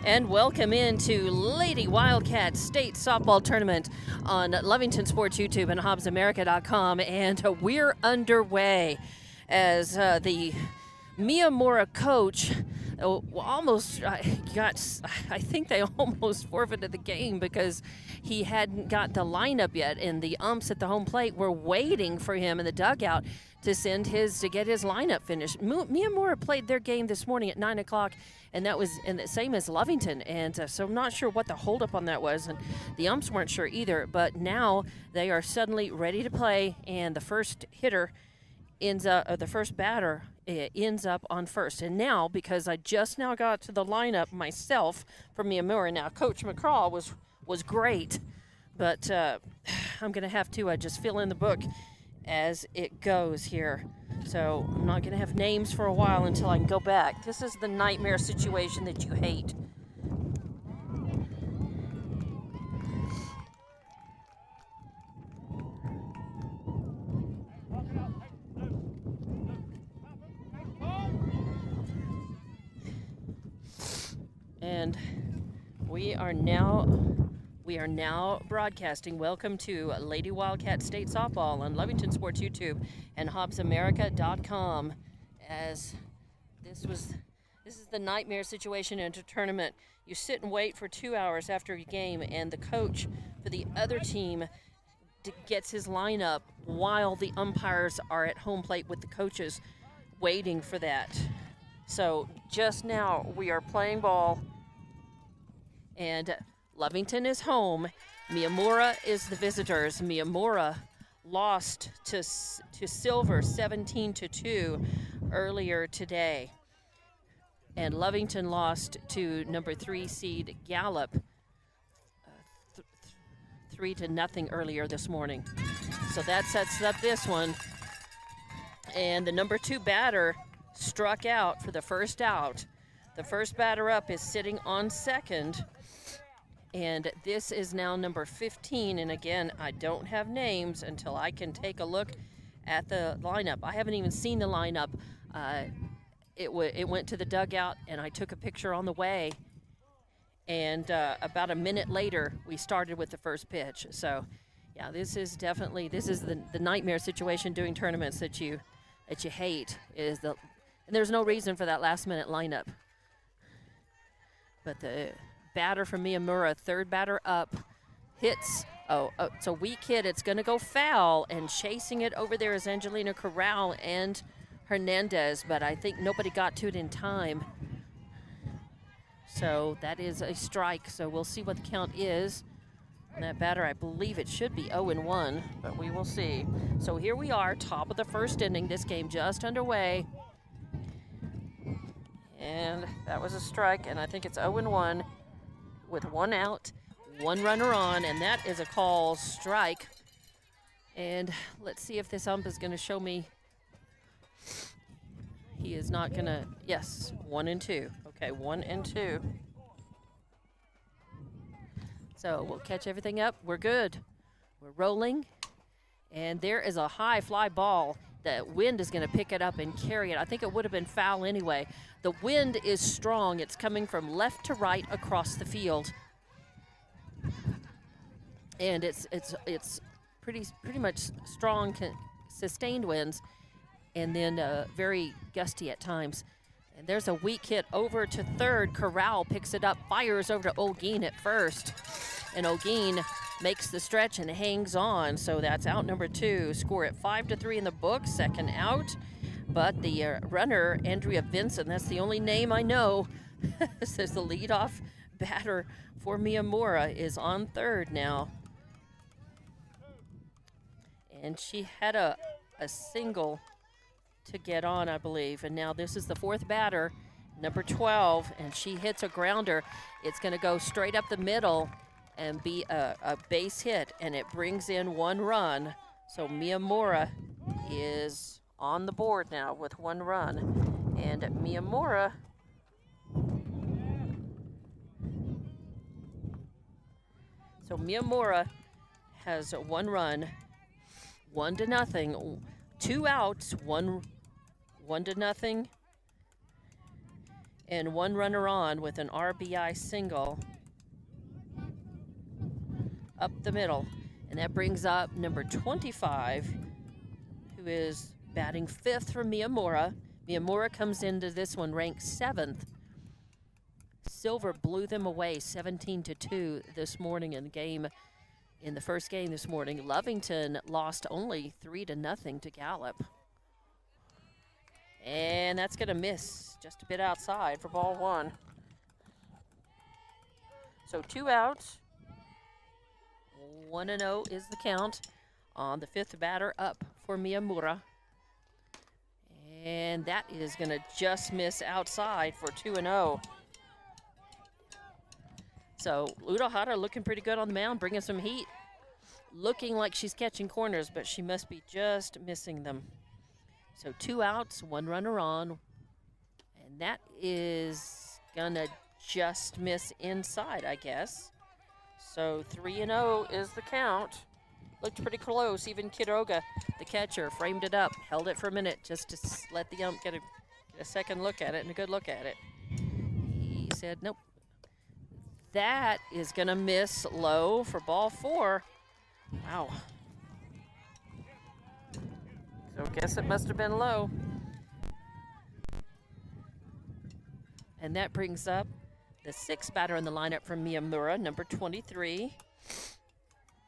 and welcome into Lady Wildcat State Softball Tournament on Lovington Sports YouTube and HobbsAmerica.com, and we're underway as the Miyamura coach almost I think they almost forfeited the game because he hadn't got the lineup yet, and the umps at the home plate were waiting for him in the dugout to get his lineup finished. Miyamura played their game this morning at 9 o'clock, and that was the same as Lovington, and so I'm not sure what the holdup on that was, and the umps weren't sure either, but now they are suddenly ready to play, and the first hitter the first batter ends up on first. And now, because I just now got to the lineup myself for Miyamura, now Coach McCraw was great, but I'm going to have to just fill in the book as it goes here. So I'm not going to have names for a while until I can go back. This is the nightmare situation that you hate. And we are now broadcasting. Welcome to Lady Wildcat State Softball on Lovington Sports YouTube and HobbsAmerica.com. As this is the nightmare situation in a tournament. You sit and wait for 2 hours after a game, and the coach for the other team gets his lineup while the umpires are at home plate with the coaches waiting for that. So just now we are playing ball, and Lovington is home. Miyamura is the visitors. Miyamura lost to Silver 17-2 earlier today, and Lovington lost to number 3 seed Gallup 3-0 earlier this morning. So that sets up this one, and the number 2 batter struck out for the first out. The first batter up is sitting on second, and this is now number 15. And again, I don't have names until I can take a look at the lineup. I haven't even seen the lineup. It went to the dugout, and I took a picture on the way. And about a minute later, we started with the first pitch. So, yeah, this is the nightmare situation doing tournaments that you hate. And there's no reason for that last-minute lineup. But the batter from Miyamura, third batter up, hits. It's a weak hit. It's going to go foul, and chasing it over there is Angelina Corral and Hernandez, but I think nobody got to it in time. So that is a strike, so we'll see what the count is. And that batter, I believe it should be 0-1, but we will see. So here we are, top of the first inning. This game just underway. And that was a strike, and I think it's 0-1 with 1 out, 1 runner on, and that is a call strike. And let's see if this ump is going to show me. He is not going to. Yes, 1-2. Okay, 1-2. So we'll catch everything up. We're good. We're rolling. And there is a high fly ball. The wind is going to pick it up and carry it. I think it would have been foul anyway. The wind is strong. It's coming from left to right across the field. And it's pretty much strong, sustained winds, and then very gusty at times. And there's a weak hit over to third. Corral picks it up, fires over to Olguin at first. And Olguin makes the stretch and hangs on. So that's out number 2. Score at 5-3 in the book, second out. But the runner, Andrea Vinson, that's the only name I know, says the leadoff batter for Miyamura is on third now. And she had a single to get on, I believe. And now this is the 4th batter, number 12, and she hits a grounder. It's going to go straight up the middle and be a base hit, and it brings in 1 run. So Miyamura is on the board now with 1 run. And Miyamura has 1 run, 1-0, 2 outs, 1-0. and one runner on with an RBI single up the middle. And that brings up number 25, who is batting 5th for Miyamura. Miyamura comes into this one ranked 7th. Silver blew them away 17-2 this morning in the first game this morning. Lovington lost only 3-0 to Gallup. And that's going to miss just a bit outside for ball 1. So 2 outs. 1-0 is the count on the 5th batter up for Miyamura. And that is going to just miss outside for 2-0. So Udohara looking pretty good on the mound, bringing some heat. Looking like she's catching corners, but she must be just missing them. So 2 outs, 1 runner on. And that is going to just miss inside, I guess. So 3-0 is the count. Looked pretty close. Even Quiroga, the catcher, framed it up, held it for a minute just to let the ump get a second look at it and a good look at it. He said, nope. That is going to miss low for ball 4. Wow. So I guess it must have been low. And that brings up the 6th batter in the lineup from Miyamura, number 23.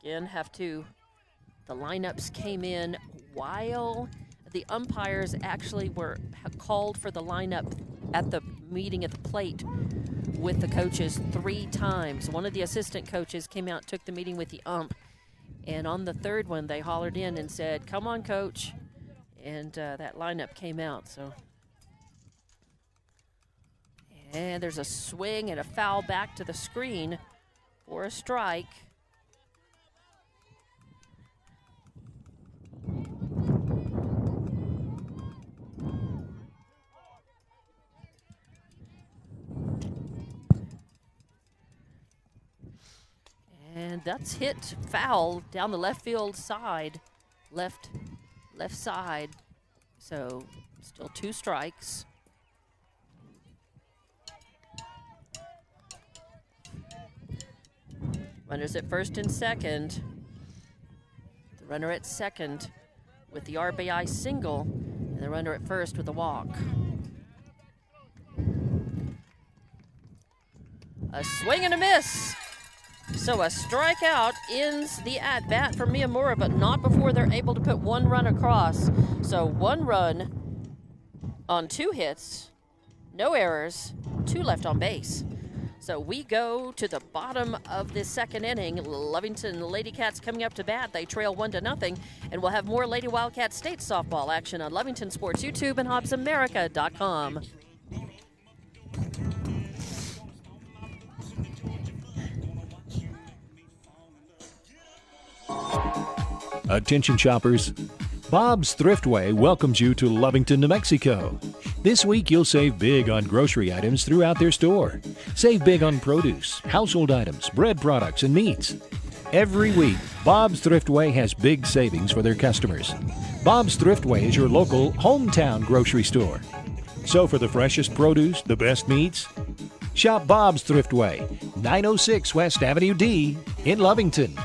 Again, the lineups came in while the umpires actually were called for the lineup at the meeting at the plate with the coaches 3 times. One of the assistant coaches came out, took the meeting with the ump, and on the 3rd one, they hollered in and said, "Come on, coach," and that lineup came out. So, and there's a swing and a foul back to the screen for a strike. And that's hit foul down the left field side, left side. So still 2 strikes. Runners at first and second. The runner at second with the RBI single, and the runner at first with a walk. A swing and a miss. So a strikeout ends the at-bat for Miyamura, but not before they're able to put 1 run across. So 1 run on 2 hits, no errors, 2 left on base. So we go to the bottom of this 2nd inning. Lovington Lady Cats coming up to bat. They trail 1-0, and we'll have more Lady Wildcat State softball action on Lovington Sports YouTube and HobbsAmerica.com. Attention shoppers, Bob's Thriftway welcomes you to Lovington, New Mexico. This week you'll save big on grocery items throughout their store. Save big on produce, household items, bread products, and meats. Every week, Bob's Thriftway has big savings for their customers. Bob's Thriftway is your local hometown grocery store. So for the freshest produce, the best meats, shop Bob's Thriftway, 906 West Avenue D in Lovington.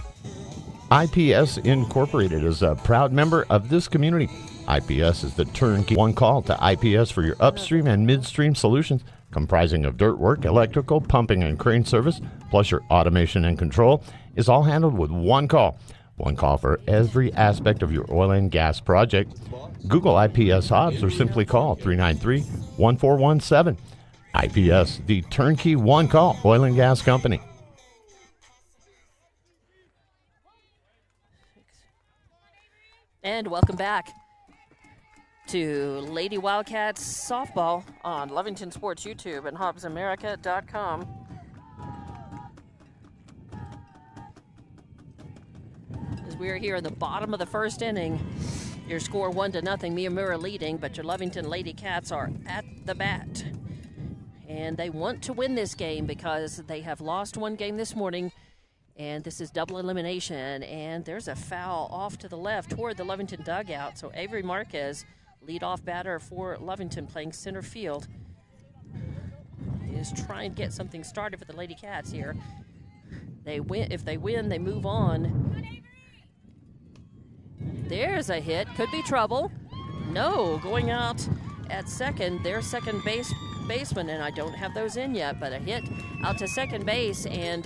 IPS Incorporated is a proud member of this community. IPS is the turnkey one call to IPS for your upstream and midstream solutions, comprising of dirt work, electrical, pumping, and crane service, plus your automation and control, is all handled with one call. One call for every aspect of your oil and gas project. Google IPS Hobbs or simply call 393-1417. IPS, the turnkey one call oil and gas company. And welcome back to Lady Wildcats Softball on Lovington Sports YouTube and HobbsAmerica.com. As we're here in the bottom of the 1st inning, your score 1-0, Miyamura leading, but your Lovington Lady Cats are at the bat. And they want to win this game because they have lost 1 game this morning. And this is double elimination, and there's a foul off to the left toward the Lovington dugout. So Avery Marquez, leadoff batter for Lovington, playing center field. is try and get something started for the Lady Cats here. They win. If they win, they move on. There's a hit. Could be trouble. No, going out at second. Their second baseman, and I don't have those in yet, but a hit out to second base, and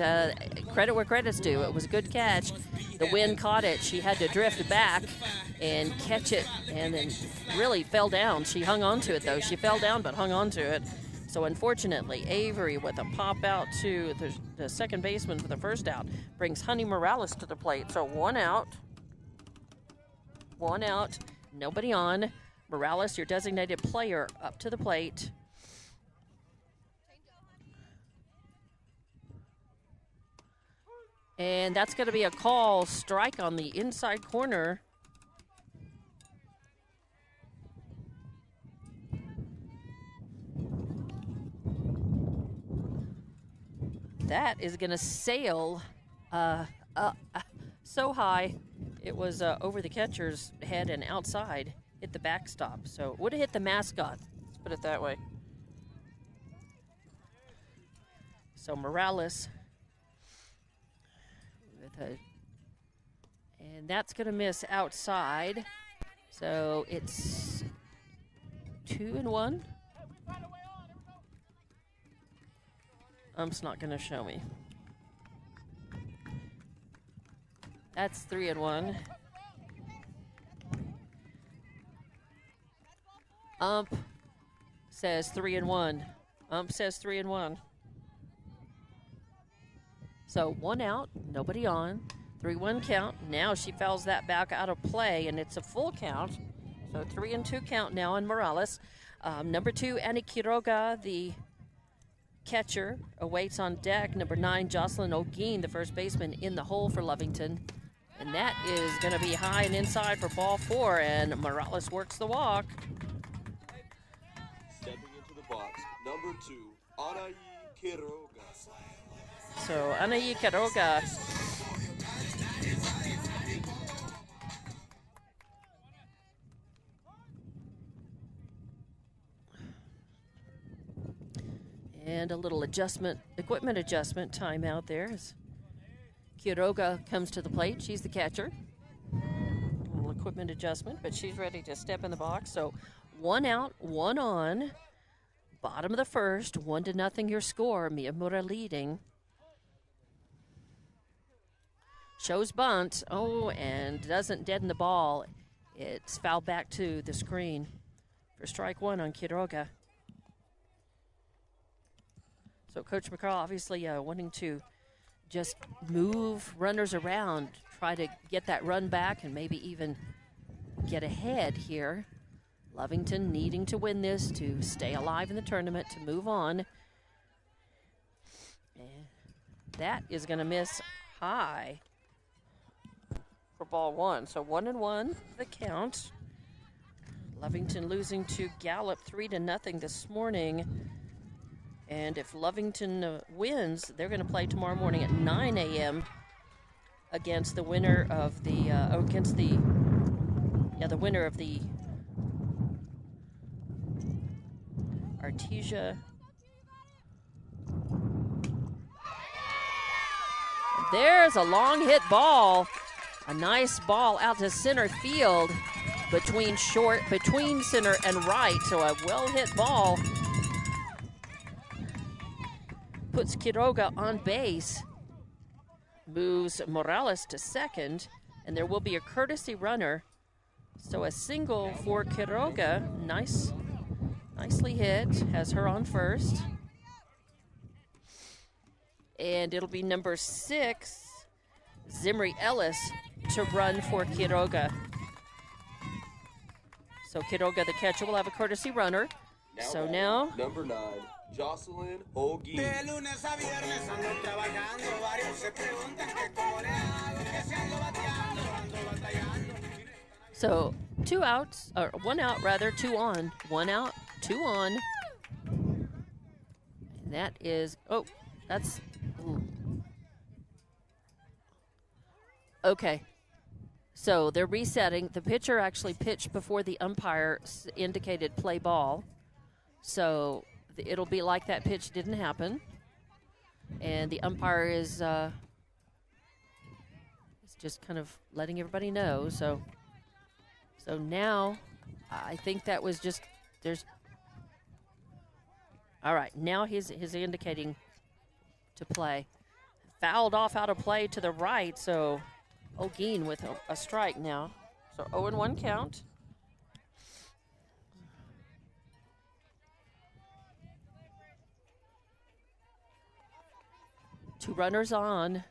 credit where credit's due. It was a good catch. The wind caught it. She had to drift back and catch it, and then really fell down. She hung on to it, though. She fell down but hung on to it. So unfortunately, Avery with a pop out to the second baseman for the first out brings Honey Morales to the plate. So one out, nobody on. Morales, your designated player, up to the plate. And that's going to be a call, strike on the inside corner. That is going to sail so high. It was over the catcher's head and outside, hit the backstop. So it would have hit the mascot, let's put it that way. So Morales, and that's going to miss outside. So it's 2-1. Ump's not going to show me. That's 3-1. Ump says 3-1. Ump says 3-1. So one out, nobody on. 3-1 count. Now she fouls that back out of play, and it's a full count. So 3-2 count now on Morales. Number 2, Annie Quiroga, the catcher, awaits on deck. Number 9, Jocelyn O'Gean, the first baseman, in the hole for Lovington. And that is going to be high and inside for ball 4, and Morales works the walk. Stepping into the box, number 2, Anaí Quiroga. So Anaí Quiroga and a little equipment adjustment timeout there as Quiroga comes to the plate. She's the catcher. A little equipment adjustment, but she's ready to step in the box. So 1 out, 1 on. Bottom of the first, 1-0 your score. Miyamura leading. Shows bunt. Oh, and doesn't deaden the ball. It's fouled back to the screen for strike 1 on Quiroga. So Coach McCarl obviously wanting to just move runners around, try to get that run back and maybe even get ahead here. Lovington needing to win this to stay alive in the tournament, to move on. And that is going to miss high for ball 1. So 1-1 the count. Lovington losing to Gallup 3-0 this morning. And if Lovington wins, they're going to play tomorrow morning at 9 a.m. against the winner of the the winner of the Artesia. There's a long hit ball. A nice ball out to center field between center and right. So a well hit ball puts Quiroga on base, moves Morales to second, and there will be a courtesy runner. So a single for Quiroga. Nicely hit, has her on first. And it'll be number 6, Zimri Ellis, to run for Quiroga. So Quiroga, the catcher, will have a courtesy runner. Now number 9, Jocelyn O'Gean. So 2 outs, or 1 out rather, 2 on. 1 out, 2 on. And that is, okay. So they're resetting. The pitcher actually pitched before the umpire indicated play ball. So it'll be like that pitch didn't happen. And the umpire is just kind of letting everybody know. So now I think that was just all right, now he's indicating to play. Fouled off out of play to the right, so O'Gean with a strike now. So 0-1 count. Two runners on.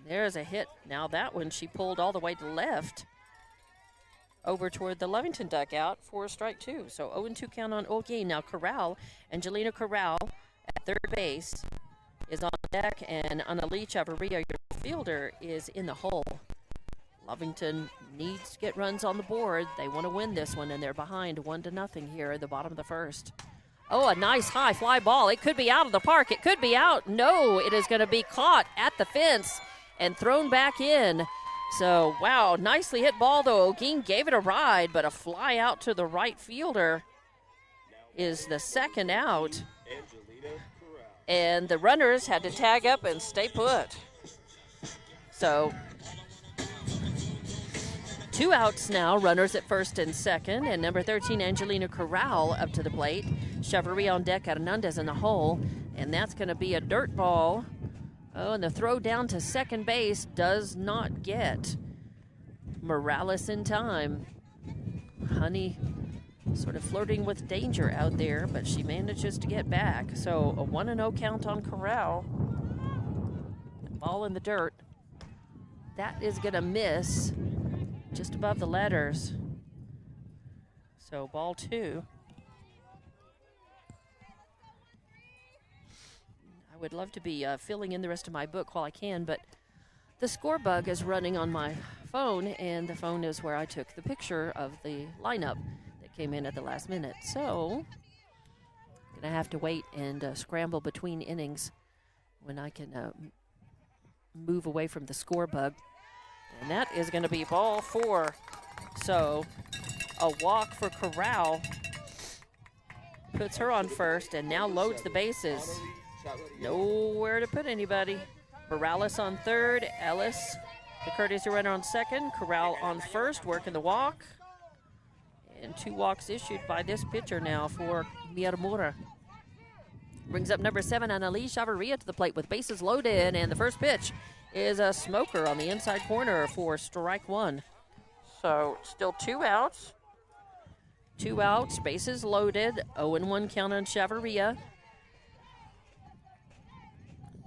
There's a hit. Now that one she pulled all the way to left over toward the Lovington dugout for strike two. So 0-2 count on O'Gean. Now Angelina Corral at third base is on deck, and Annalise Chavarria, your fielder, is in the hole. Lovington needs to get runs on the board. They want to win this one, and they're behind 1-0 here at the bottom of the first. Oh, a nice high fly ball. It could be out of the park. It could be out. No, it is going to be caught at the fence and thrown back in. So, wow, nicely hit ball, though. O'Gean gave it a ride, but a fly out to the right fielder is the second out. And the runners had to tag up and stay put. So, 2 outs now, runners at first and second, and number 13, Angelina Corral, up to the plate. Chavarria on deck, Hernandez in the hole, and that's going to be a dirt ball. Oh, and the throw down to second base does not get Morales in time. Honey sort of flirting with danger out there, but she manages to get back. So a 1-0 count on Corral. Ball in the dirt. That is going to miss just above the letters. So ball 2. I would love to be filling in the rest of my book while I can, but the score bug is running on my phone, and the phone is where I took the picture of the lineup that came in at the last minute. So I'm going to have to wait and scramble between innings when I can move away from the score bug. And that is going to be ball 4. So a walk for Corral puts her on first and now loads the bases. Nowhere to put anybody. Morales on third, Ellis, the courtesy runner, on second, Corral on first, working the walk. And 2 walks issued by this pitcher now for Miyamura. Brings up number 7, Annalise Chavarria to the plate with bases loaded, and the first pitch is a smoker on the inside corner for strike 1. So still 2 outs. 2 outs, bases loaded, 0-1 count on Chavarria.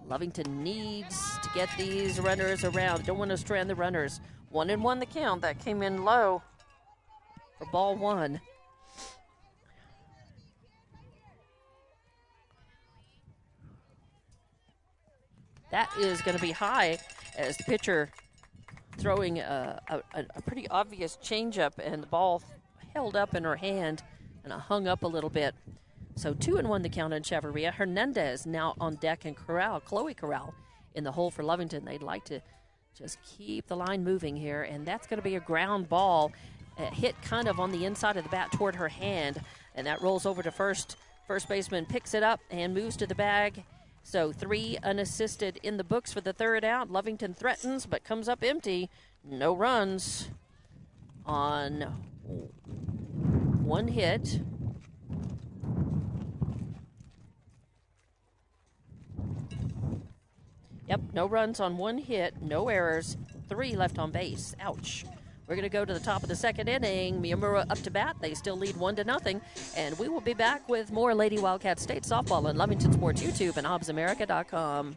Lovington needs to get these runners around. Don't want to strand the runners. 1-1 the count. That came in low for ball 1. That is going to be high as the pitcher throwing a pretty obvious changeup, and the ball held up in her hand and hung up a little bit. So 2-1 the count on Chavarria. Hernandez now on deck, and Chloe Corral in the hole for Lovington. They'd like to just keep the line moving here, and that's going to be a ground ball. Hit kind of on the inside of the bat toward her hand, and that rolls over to first. First baseman picks it up and moves to the bag. So 3 unassisted in the books for the third out. Lovington threatens but comes up empty. No runs on 1 hit. Yep, no runs on 1 hit, no errors, 3 left on base. Ouch. We're going to go to the top of the second inning. Miyamura up to bat. They still lead 1-0. And we will be back with more Lady Wildcat State Softball on Lovington Sports YouTube and HobbsAmerica.com.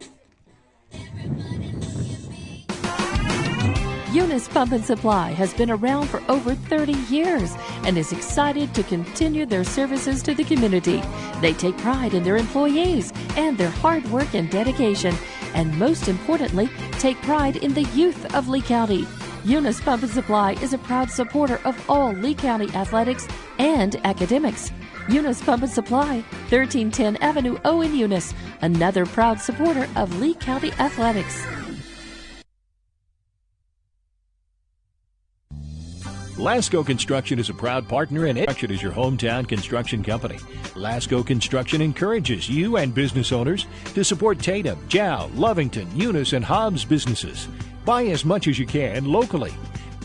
Eunice Pump and Supply has been around for over 30 years and is excited to continue their services to the community. They take pride in their employees and their hard work and dedication, and most importantly, take pride in the youth of Lee County. Eunice Pump and Supply is a proud supporter of all Lee County athletics and academics. Eunice Pump and Supply, 1310 Avenue O in Eunice, another proud supporter of Lee County athletics. Lasco Construction is a proud partner and Construction is your hometown construction company. Lasco Construction encourages you and business owners to support Tatum, Jow, Lovington, Eunice, and Hobbs businesses. Buy as much as you can locally,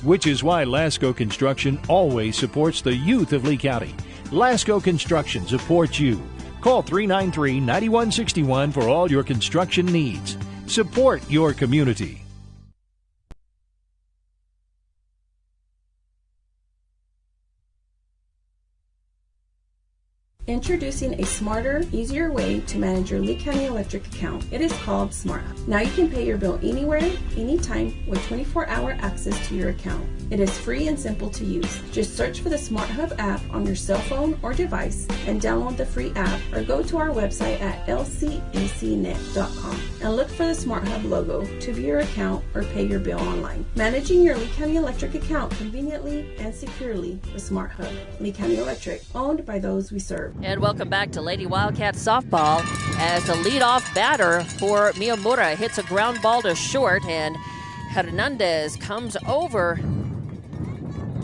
which is why Lasco Construction always supports the youth of Lee County. Lasco Construction supports you. Call 393-9161 for all your construction needs. Support your community. Introducing a smarter, easier way to manage your Lee County Electric account. It is called SmartHub. Now you can pay your bill anywhere, anytime, with 24-hour access to your account. It is free and simple to use. Just search for the SmartHub app on your cell phone or device and download the free app, or go to our website at lcecnet.com and look for the SmartHub logo to view your account or pay your bill online. Managing your Lee County Electric account conveniently and securely with SmartHub. Lee County Electric, owned by those we serve. And welcome back to Lady Wildcat Softball as the leadoff batter for Miyamura hits a ground ball to short, and Hernandez comes over,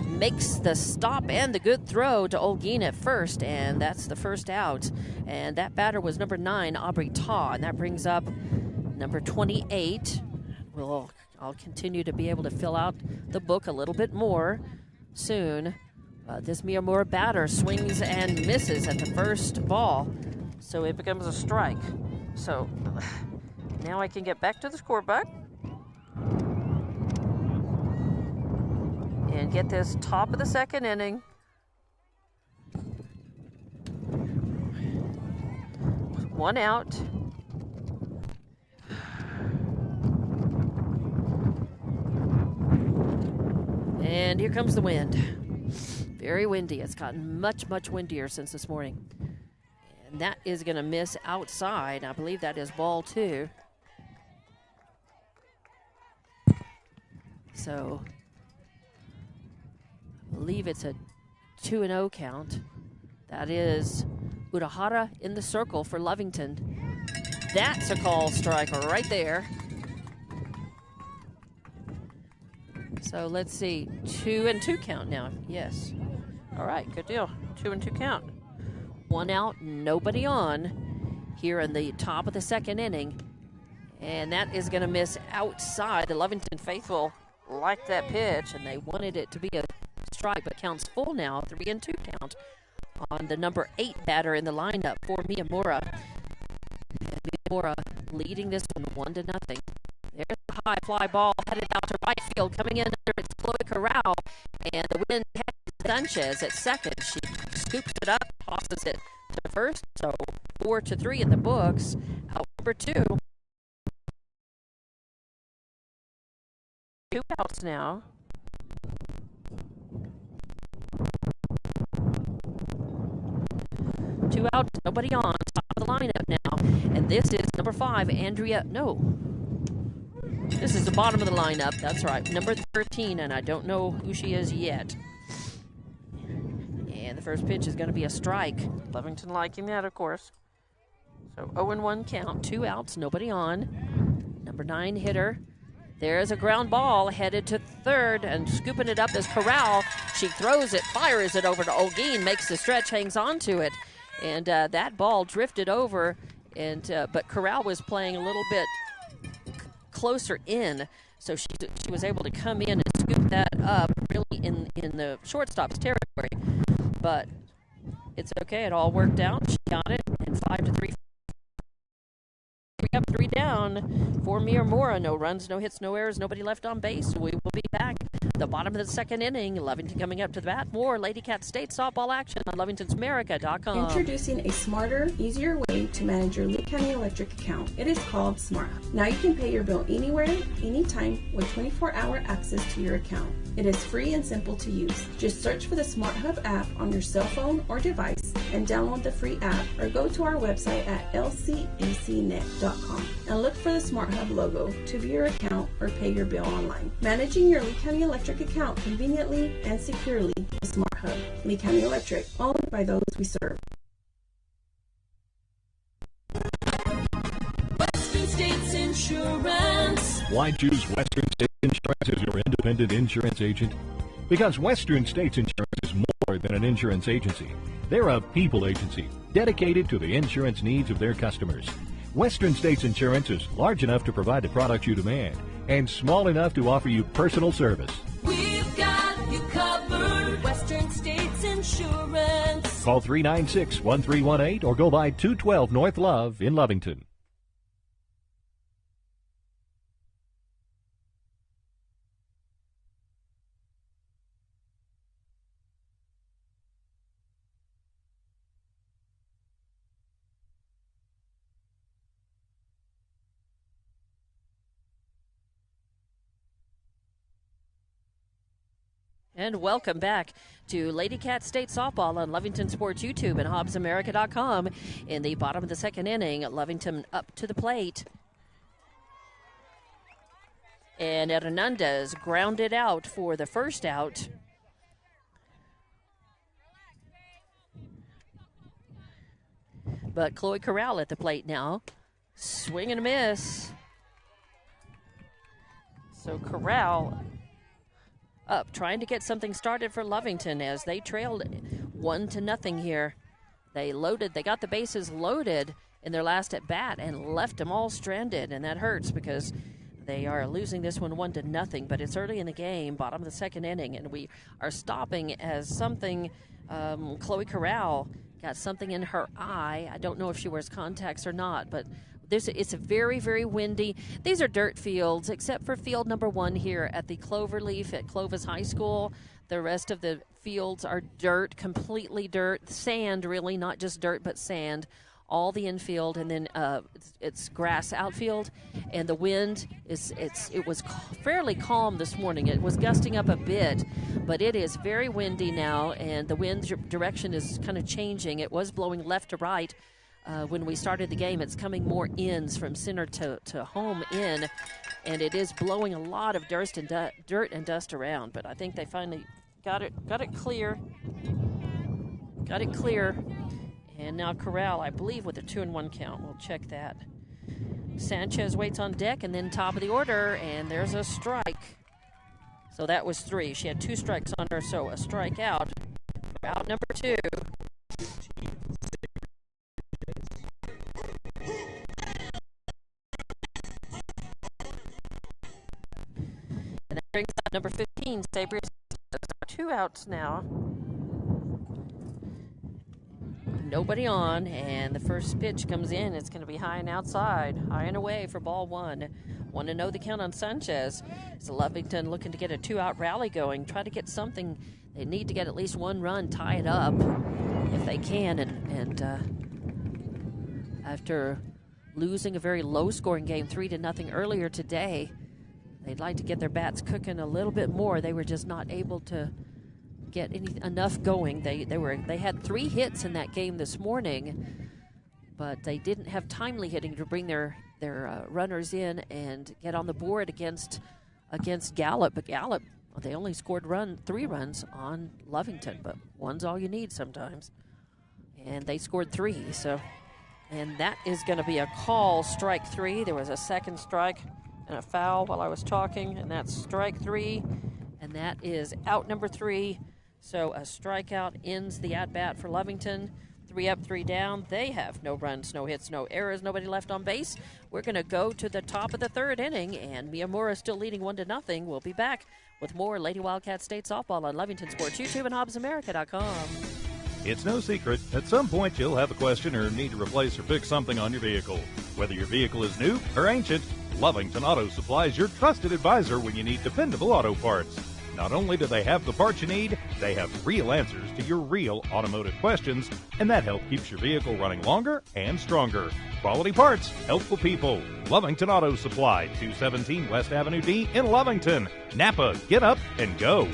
makes the stop and the good throw to Olguin at first, and that's the first out. And that batter was number 9, Aubrey Taw, and that brings up number 28. I'll continue to be able to fill out the book a little bit more soon. This Miyamura batter swings and misses at the first ball, so it becomes a strike. So now I can get back to the scorebook and get this top of the second inning. One out. And here comes the wind. Very windy. It's gotten much, much windier since this morning. And that is going to miss outside. I believe that is ball 2. So I believe it's a 2-0 count. That is Urahara in the circle for Lovington. That's a call strike right there. So let's see, 2-2 count now. Yes. All right, good deal. 2-2 count. One out, nobody on here in the top of the second inning. And that is going to miss outside. The Lovington faithful liked that pitch, and they wanted it to be a strike, but counts full now, 3-2 count on the number 8 batter in the lineup for Miyamura. And Miyamura leading this one 1-0. There's the high fly ball headed out to right field, coming in under its Chloe Corral, and the wind heads Sanchez at second. She scoops it up, tosses it to first, so 4-3 in the books. Out number 2. 2 outs now. Two outs, nobody on, top of the lineup now. And this is number 5, Andrea, this is the bottom of the lineup, that's right, number 13, and I don't know who she is yet. And the first pitch is going to be a strike. Lovington liking that, of course. So 0-1 count, 2 outs, nobody on. Number 9 hitter. There's a ground ball headed to third, and scooping it up is Corral. She throws it, fires it over to Olguin, makes the stretch, hangs on to it. And that ball drifted over, and but Corral was playing a little bit closer in, so she was able to come in and scoop that up really in the shortstop's territory. But it's okay, it all worked out. She got it, and 5-3. 3 up, 3 down for Miyamura. No runs, no hits, no errors, nobody left on base. We will be back at the bottom of the second inning. Lovington coming up to the bat. More Lady Cat State softball action on Lovington'sAmerica.com. Introducing a smarter, easier way to manage your Lee County Electric account. It is called SmartHub. Now you can pay your bill anywhere, anytime, with 24-hour access to your account. It is free and simple to use. Just search for the SmartHub app on your cell phone or device and download the free app, or go to our website at lcecnet.com and look for the SmartHub logo to view your account or pay your bill online. Managing your Lee County Electric account conveniently and securely with SmartHub. Lee County Electric, owned by those we serve. Western States Insurance. Why choose Western State Insurance as your independent insurance agent? Because Western States Insurance is more than an insurance agency. They're a people agency dedicated to the insurance needs of their customers. Western States Insurance is large enough to provide the products you demand and small enough to offer you personal service. We've got you covered. Western States Insurance. Call 396-1318 or go by 212 North Love in Lovington. And welcome back to Lady Cat State Softball on Lovington Sports YouTube and HobbsAmerica.com. In the bottom of the second inning, Lovington up to the plate. And Hernandez grounded out for the first out. But Chloe Corral at the plate now. Swing and a miss. So Corral up, trying to get something started for Lovington as they trailed 1-0 here. They got the bases loaded in their last at bat and left them all stranded, and that hurts because they are losing this one 1-0. But it's early in the game, bottom of the second inning, and we are stopping as something. Chloe Corral got something in her eye. I don't know if she wears contacts or not, but it's a very, very windy. These are dirt fields, except for field number 1 here at the Cloverleaf at Clovis High School. The rest of the fields are dirt, completely dirt, sand really, not just dirt, but sand. All the infield, and then it's grass outfield, and the wind it was fairly calm this morning. It was gusting up a bit, but it is very windy now, and the wind direction is kind of changing. It was blowing left to right. When we started the game, it's coming more ins from center to home in, and it is blowing a lot of dirt and dust around. But I think they finally got it clear. Got it clear. And now Corral, I believe, with a 2-1 count. We'll check that. Sanchez waits on deck, and then top of the order, and there's a strike. So that was 3. She had 2 strikes on her, so a strikeout. Out number 2. And that brings out number 15, Sabres. 2 outs now. Nobody on, and the first pitch comes in. It's going to be high and outside, high and away for ball 1. 1-0 the count on Sanchez. So Lovington looking to get a 2-out rally going, try to get something. They need to get at least 1 run, tie it up if they can. And after losing a very low-scoring game, 3-0 earlier today, they'd like to get their bats cooking a little bit more. They were just not able to get enough going. They had 3 hits in that game this morning, but they didn't have timely hitting to bring their runners in and get on the board against Gallup. But Gallup, they only scored 3 runs on Lovington, but 1's all you need sometimes. And they scored 3, and that is going to be a call, strike 3. There was a second strike and a foul while I was talking, and that's strike 3, and that is out number 3. So a strikeout ends the at-bat for Lovington. 3 up, 3 down. They have no runs, no hits, no errors, nobody left on base. We're going to go to the top of the 3rd inning, and Miyamura still leading 1-0. We'll be back with more Lady Wildcat State Softball on Lovington Sports YouTube and HobbsAmerica.com. It's no secret, at some point you'll have a question or need to replace or fix something on your vehicle. Whether your vehicle is new or ancient, Lovington Auto Supply is your trusted advisor when you need dependable auto parts. Not only do they have the parts you need, they have real answers to your real automotive questions, and that help keeps your vehicle running longer and stronger. Quality parts, helpful people. Lovington Auto Supply, 217 West Avenue D in Lovington. Napa, get up and go.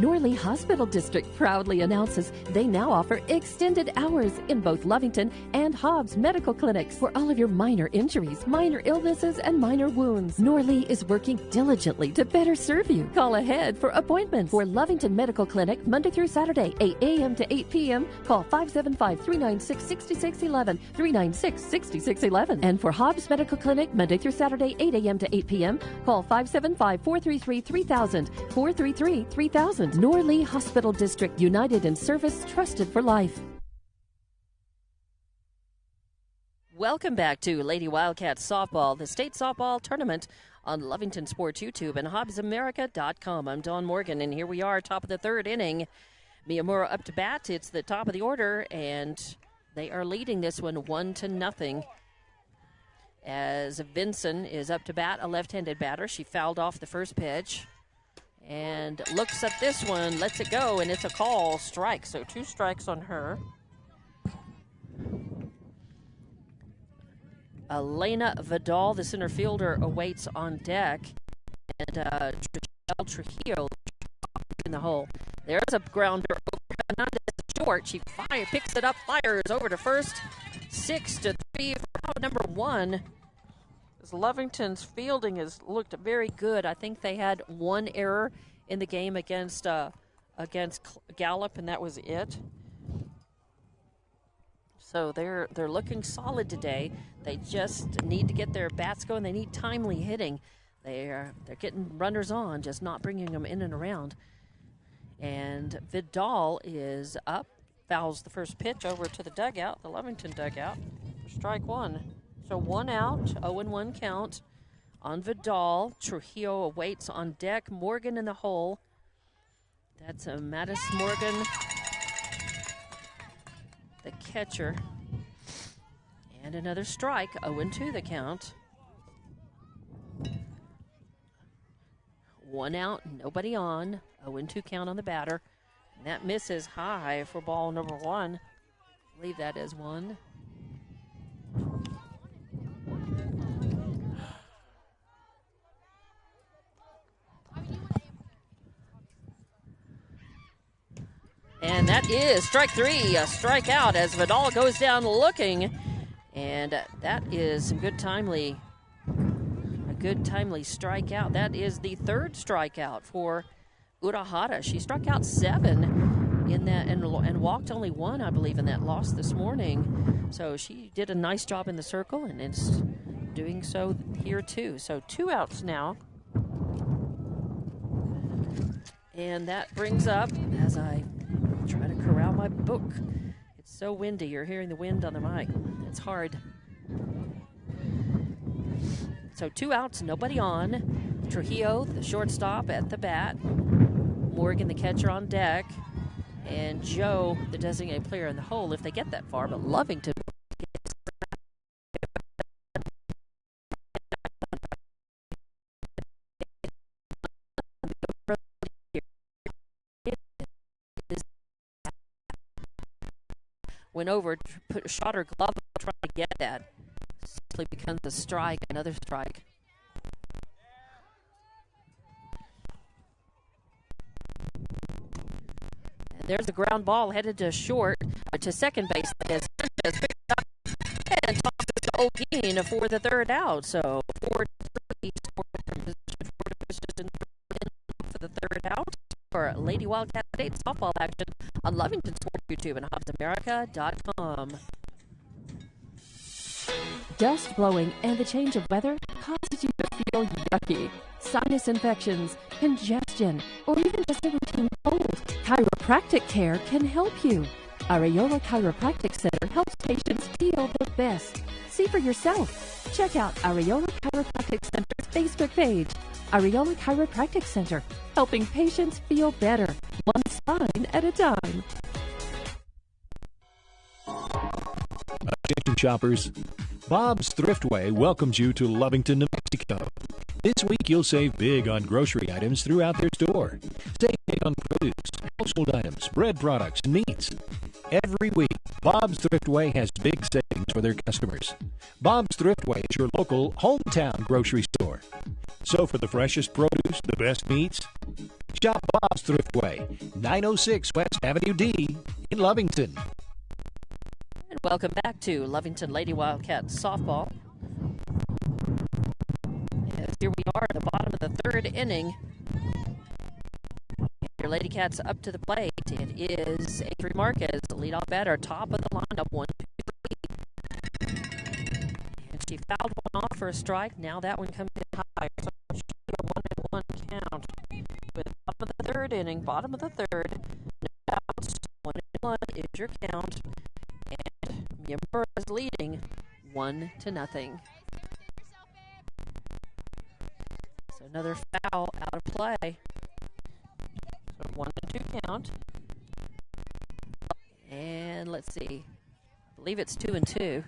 Norley Hospital District proudly announces they now offer extended hours in both Lovington and Hobbs medical clinics for all of your minor injuries, minor illnesses, and minor wounds. Norley is working diligently to better serve you. Call ahead for appointments for Lovington Medical Clinic Monday through Saturday, 8 a.m. to 8 p.m. Call 575-396-6611, 396-6611. And for Hobbs Medical Clinic Monday through Saturday, 8 a.m. to 8 p.m. Call 575-433-3000, 433-3000. Norley Hospital District, united in service, trusted for life. Welcome back to Lady Wildcats Softball, the state softball tournament on Lovington Sports YouTube and HobbsAmerica.com. I'm Dawn Morgan, and here we are, top of the third inning. Miyamura up to bat. It's the top of the order, and they are leading this one 1-0. As Vinson is up to bat, a left-handed batter. She fouled off the first pitch and looks at this one, lets it go, and it's a call, strike. So 2 strikes on her. Elena Vidal, the center fielder, awaits on deck. And Trujillo in the hole. There's a grounder over Hernandez short. She picks it up, fires over to first. 6-3 for out number 1. As Lovington's fielding has looked very good. I think they had 1 error in the game against Gallup, and that was it. So they're looking solid today. They just need to get their bats going. They need timely hitting. They're getting runners on, just not bringing them in and around. And Vidal is up, fouls the first pitch over to the dugout, the Lovington dugout, for strike 1. So 1 out, 0-1 count on Vidal. Trujillo awaits on deck. Morgan in the hole. That's Mattis Morgan, the catcher. And another strike, 0-2 the count. 1 out, nobody on. 0-2 count on the batter. And that misses high for ball number 1. I believe that is 1. And that is strike 3, a strikeout as Vidal goes down looking. And that is some good timely strikeout. That is the 3rd strikeout for Urahara. She struck out 7 in that and walked only 1, I believe, in that loss this morning. So she did a nice job in the circle and is doing so here too. So 2 outs now. And that brings up, as I try to corral my book, it's so windy. You're hearing the wind on the mic. It's hard. So 2 outs, nobody on. Trujillo, the shortstop, at the bat. Morgan, the catcher, on deck. And Joe, the designated player in the hole, if they get that far. But Lovington went over, shot her glove, trying to get that. Simply becomes a strike, another strike. And there's the ground ball headed to short, to second base. As Sanchez picks up and tosses to Olguin for the 3rd out. So 4-3, position for the 3rd out for Lady Wildcat State softball action on Lovington Sports YouTube and HobbsAmerica.com. Dust blowing and the change of weather causes you to feel yucky. Sinus infections, congestion, or even just a routine cold. Chiropractic care can help you. Areola Chiropractic Center helps patients feel the best. See for yourself. Check out Areola Chiropractic Center's Facebook page. Areola Chiropractic Center, helping patients feel better, one spine at a time. Attention shoppers, Bob's Thriftway welcomes you to Lovington, New Mexico. This week you'll save big on grocery items throughout their store. Save big on produce, household items, bread products, and meats. Every week, Bob's Thriftway has big savings for their customers. Bob's Thriftway is your local hometown grocery store. So for the freshest produce, the best meats, Shop Bob's Thriftway, 906 West Avenue D in Lovington. And welcome back to Lovington Lady Wildcats Softball. Yes, here we are at the bottom of the third inning. Your Lady Cats up to the plate. It is Adri Marquez, the leadoff batter, top of the lineup, 1, 2, 3. And she fouled one off for a strike. Now that one comes in high. So it should be a 1-1 count. With bottom of the third inning, bottom of the third, no outs, 1-1 is your count. And Miyamura is leading 1-0. So another foul out of play. So 1-2 count. And let's see. I believe it's 2-2.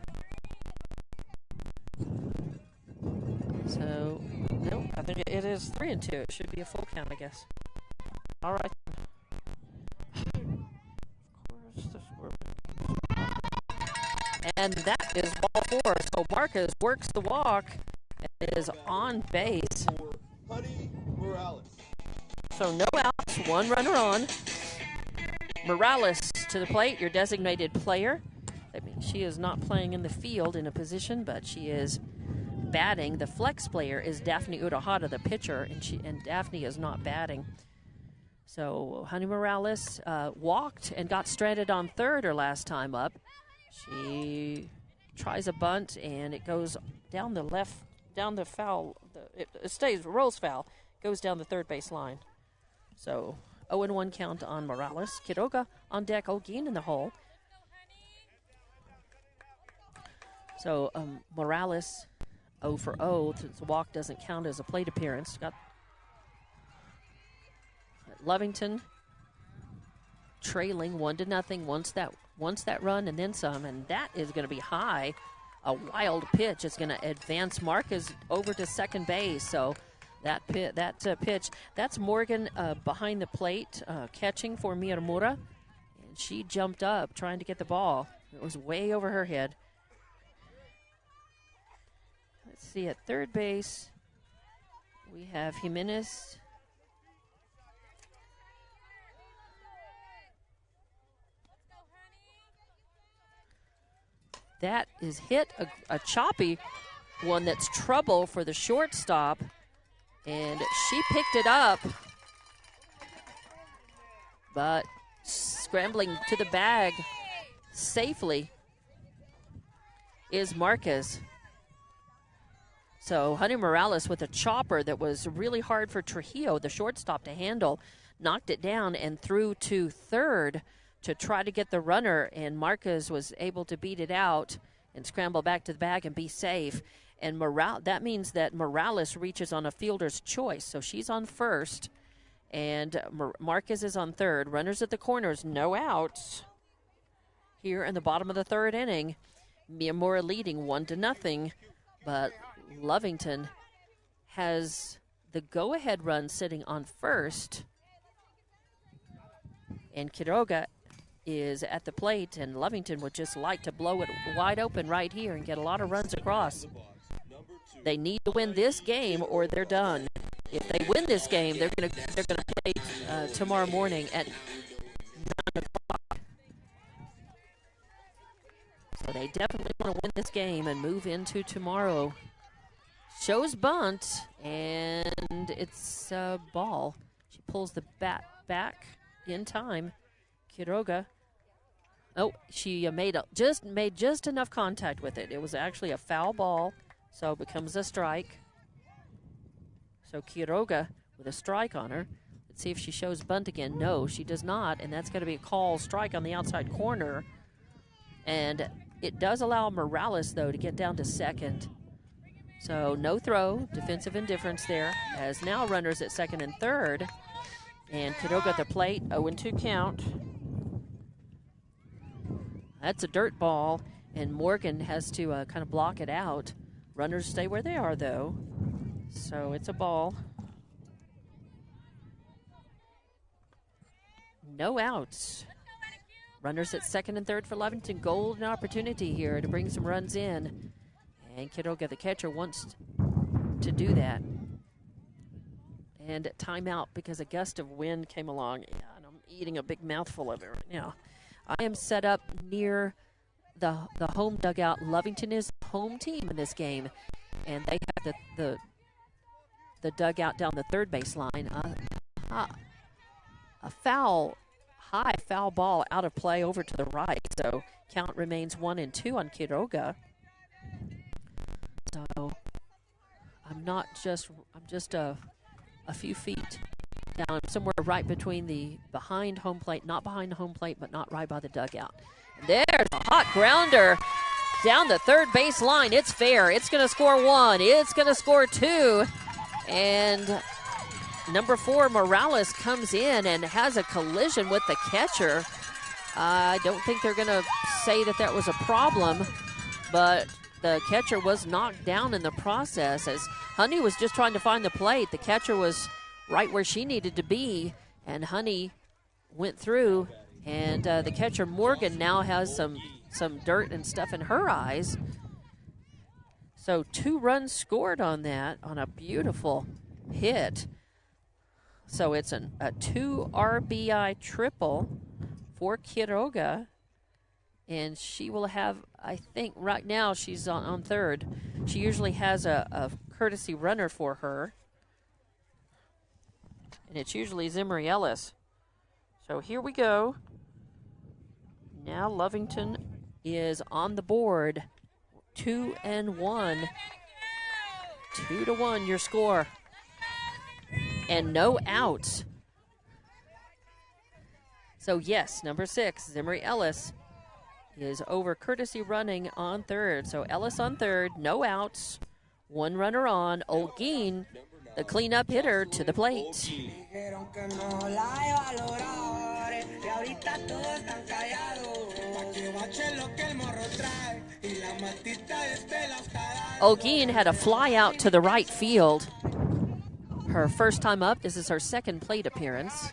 So, no, I think it is 3-2. It should be a full count, I guess. All right. And that is ball 4. So Marquez works the walk and is on base. Honey Morales. So no outs, 1 runner on. Morales to the plate, your designated player. That means she is not playing in the field in a position, but she is batting. The flex player is Daphne Urahara, the pitcher, and Daphne is not batting. So Honey Morales walked and got stranded on third her last time up. She tries a bunt, and it goes down the left, down the foul. It rolls foul, goes down the third base line. So 0-1 count on Morales. Quiroga on deck, Olguin in the hole. So Morales 0 for 0. The walk doesn't count as a plate appearance. Got Lovington trailing 1-0. Once that run and then some, and that is going to be high. A wild pitch. It's going to advance Marquez over to second base. So that pitch, that's Morgan behind the plate catching for Miyamura, and she jumped up trying to get the ball. It was way over her head. Let's see, at third base, we have Jimenez. That is hit a choppy one that's trouble for the shortstop, and she picked it up, but scrambling to the bag safely is Marquez. So Honey Morales with a chopper that was really hard for Trujillo, the shortstop, to handle, knocked it down and threw to third to try to get the runner, and Marquez was able to beat it out and scramble back to the bag and be safe. And that means that Morales reaches on a fielder's choice. So she's on first, and Marquez is on third. Runners at the corners, no outs. Here in the bottom of the third inning, Miyamura leading 1-0, but Lovington has the go-ahead run sitting on first, and Quiroga is at the plate, and Lovington would just like to blow it wide open right here and get a lot of runs across. They need to win this game or they're done. If they win this game, they're gonna play tomorrow morning at 9 o'clock. So they definitely want to win this game and move into tomorrow. Shows bunt, and it's a ball. She pulls the bat back in time. Quiroga. Oh, she made just enough contact with it. It was actually a foul ball, so it becomes a strike. So Quiroga with a strike on her. Let's see if she shows bunt again. No, she does not, and that's going to be a call strike on the outside corner. And it does allow Morales, though, to get down to second. So no throw, defensive indifference there, as now runners at second and third. And Quiroga at the plate, 0-2 count. That's a dirt ball, and Morgan has to kind of block it out. Runners stay where they are, though. So it's a ball. No outs. Runners at second and third for Lovington. Golden opportunity here to bring some runs in. And Quiroga, the catcher, wants to do that. And timeout because a gust of wind came along. Yeah, and I'm eating a big mouthful of it right now. I am set up near the home dugout. Lovington is home team in this game, and they have the dugout down the third base line. A high foul ball out of play over to the right. So count remains 1-2 on Quiroga. So I'm just a few feet down, somewhere right between the behind home plate, not behind the home plate, but not right by the dugout. And there's a hot grounder down the third base line. It's fair. It's going to score 1. It's going to score 2. And number 4, Morales, comes in and has a collision with the catcher. I don't think they're going to say that was a problem, but the catcher was knocked down in the process as Honey was just trying to find the plate. The catcher was right where she needed to be, and Honey went through, and the catcher, Morgan, now has some dirt and stuff in her eyes. So 2 runs scored on that, on a beautiful hit. So it's a 2 RBI triple for Quiroga. And she will have, I think, right now she's on third. She usually has a courtesy runner for her. And it's usually Zimri Ellis. So here we go. Now Lovington is on the board. 2-1. 2-1 your score. And no outs. So yes, number 6, Zimri Ellis, is over courtesy running on third. So Ellis on third, no outs, 1 runner on. Olguin, the cleanup hitter, to the plate. Olguin had a fly out to the right field. Her first time up. This is her second plate appearance.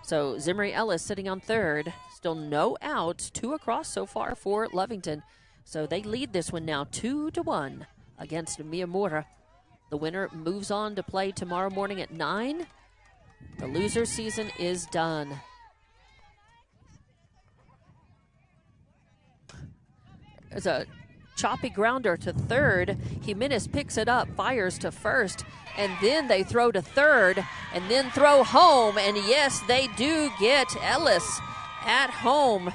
So Zimri Ellis sitting on third. Still no outs. 2 across so far for Lovington. So they lead this one now 2-1 against Miyamura. The winner moves on to play tomorrow morning at 9. The loser season is done. There's a choppy grounder to third. Jimenez picks it up, fires to first, and then they throw to third, and then throw home. And yes, they do get Ellis at home.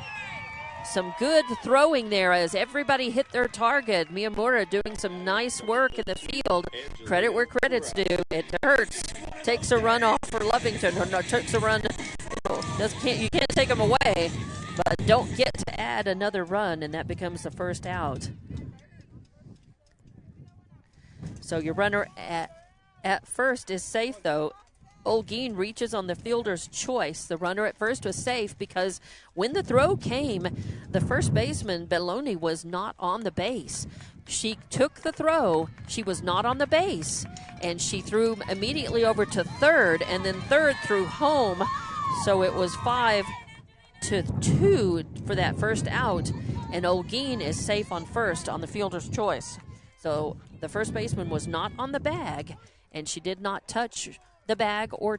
Some good throwing there as everybody hit their target. Miyamura doing some nice work in the field. Credit where credit's due. It hurts. Takes a run off for Lovington. Or no, takes a run. You can't take them away, but don't get to add another run, and that becomes the first out. So your runner at first is safe, though. Olguin reaches on the fielder's choice. The runner at first was safe because when the throw came, the first baseman, Belloni, was not on the base. She took the throw. She was not on the base, and she threw immediately over to third, and then third threw home. So it was 5-2 for that first out, and Olguin is safe on first on the fielder's choice. So the first baseman was not on the bag, and she did not touch the bag or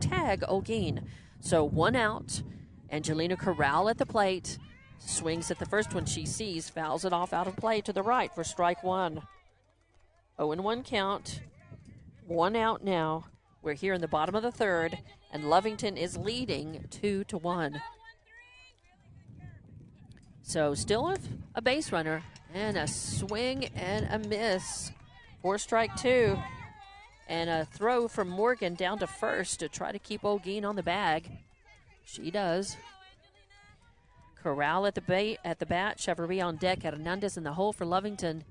tag Olguin. So 1 out. Angelina Corral at the plate. Swings at the first one she sees. Fouls it off out of play to the right for strike 1. 0-1 count. 1 out now. We're here in the bottom of the third, and Lovington is leading 2-1. So still a base runner, and a swing and a miss for strike 2. And a throw from Morgan down to first to try to keep Olguin on the bag. She does. Corral at the bat. Chevrolet on deck. Hernandez in the hole for Lovington.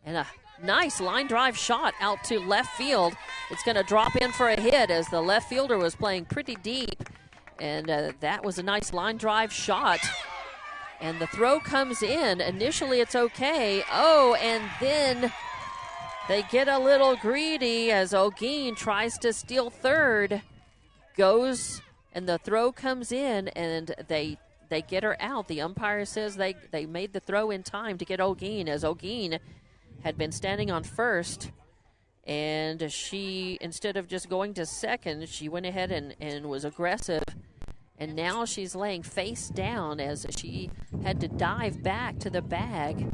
And a nice line drive shot out to left field. It's going to drop in for a hit as the left fielder was playing pretty deep. And that was a nice line drive shot. And the throw comes in. Initially it's okay. Oh, and then they get a little greedy as Olguin tries to steal third. Goes, and the throw comes in, and they get her out. The umpire says they made the throw in time to get Olguin, as Olguin had been standing on first. And she, instead of just going to second, she went ahead and was aggressive. And now she's laying face down as she had to dive back to the bag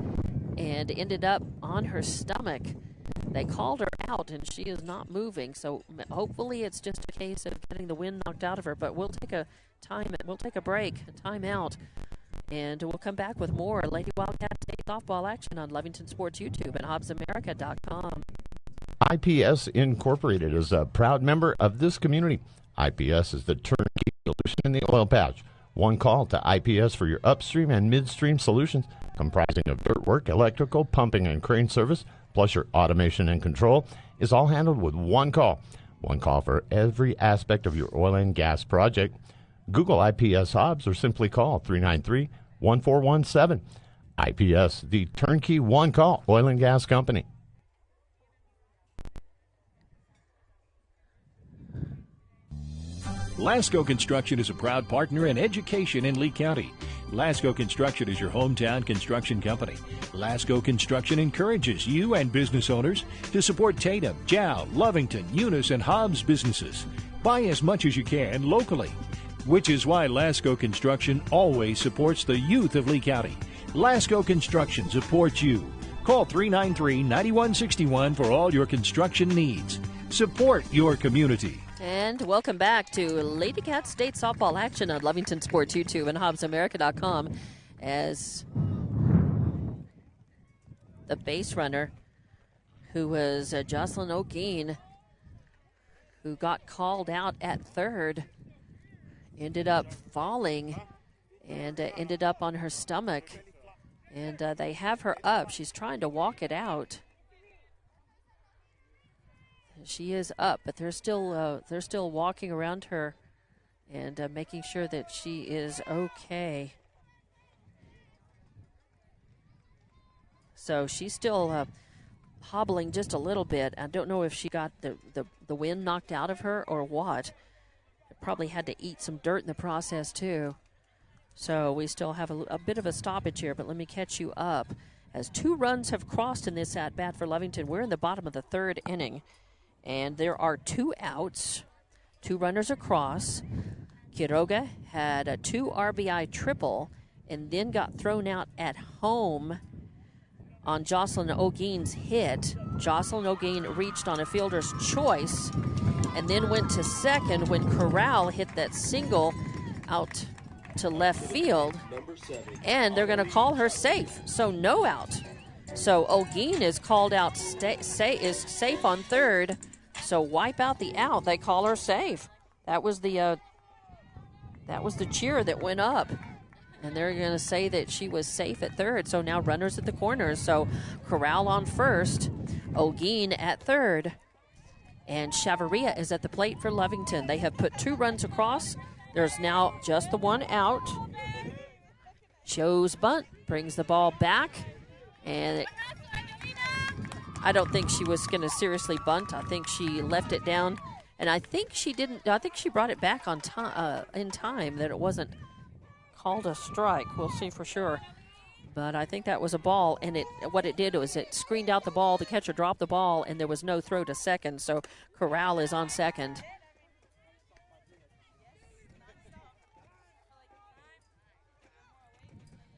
and ended up on her stomach. They called her out, and she is not moving. So hopefully it's just a case of getting the wind knocked out of her. But we'll take a break, a timeout, and we'll come back with more Lady Wildcat State softball action on Lovington Sports YouTube and HobbsAmerica.com. IPS Incorporated is a proud member of this community. IPS is the turnkey solution in the oil patch. One call to IPS for your upstream and midstream solutions, comprising of dirt work, electrical, pumping, and crane service, plus your automation and control, is all handled with one call. One call for every aspect of your oil and gas project. Google IPS Hobbs or simply call 393-1417. IPS, the turnkey one-call oil and gas company. Lasco Construction is a proud partner in education in Lee County. Lasco Construction is your hometown construction company. Lasco Construction encourages you and business owners to support Tatum, Jow, Lovington, Eunice, and Hobbs businesses. Buy as much as you can locally, which is why Lasco Construction always supports the youth of Lee County. Lasco Construction supports you. Call 393-9161 for all your construction needs. Support your community. And welcome back to Lady Cat State softball action on Lovington Sports YouTube and HobbsAmerica.com as the base runner, who was Jocelyn O'Gean, who got called out at third, ended up falling and ended up on her stomach. And they have her up. She's trying to walk it out. She is up, but they're still walking around her and making sure that she is okay. So she's still hobbling just a little bit. I don't know if she got the wind knocked out of her or what. Probably had to eat some dirt in the process too. So we still have a bit of a stoppage here, but let me catch you up. As 2 runs have crossed in this at-bat for Lovington, we're in the bottom of the 3rd inning. And there are 2 outs, 2 runners across. Quiroga had a 2 RBI triple and then got thrown out at home on Jocelyn O'Gean's hit. Jocelyn O'Gean reached on a fielder's choice and then went to second when Corral hit that single out to left field. And they're going to call her safe, so no out. So O'Gean is called out, is safe on third. So wipe out the out. They call her safe. That was the cheer that went up, and they're going to say that she was safe at third. So now runners at the corners. So Corral on first, O'Gean at third, and Chavarria is at the plate for Lovington. They have put 2 runs across. There's now just the 1 out. Joe's bunt brings the ball back, and I don't think she was going to seriously bunt. I think she left it down, and I think she didn't. I think she brought it back on time, in time, that it wasn't called a strike. We'll see for sure, but I think that was a ball. And what it did was it screened out the ball. The catcher dropped the ball, and there was no throw to second. So Corral is on second.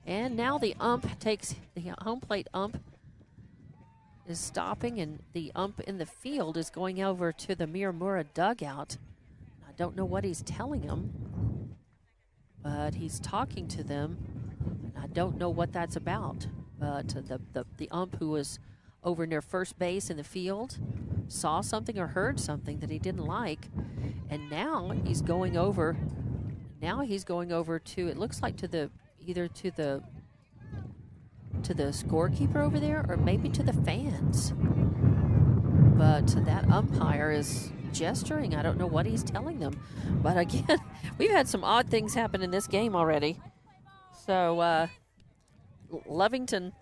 And now the home plate ump is stopping, and the ump in the field is going over to the Miramura dugout. I don't know what he's telling them, but he's talking to them, and I don't know what that's about. But the ump, who was over near first base in the field, saw something or heard something that he didn't like, and now he's going over. Now he's going over to, it looks like, to the scorekeeper over there, or maybe to the fans. But that umpire is gesturing. I don't know what he's telling them. But again, we've had some odd things happen in this game already. So Lovington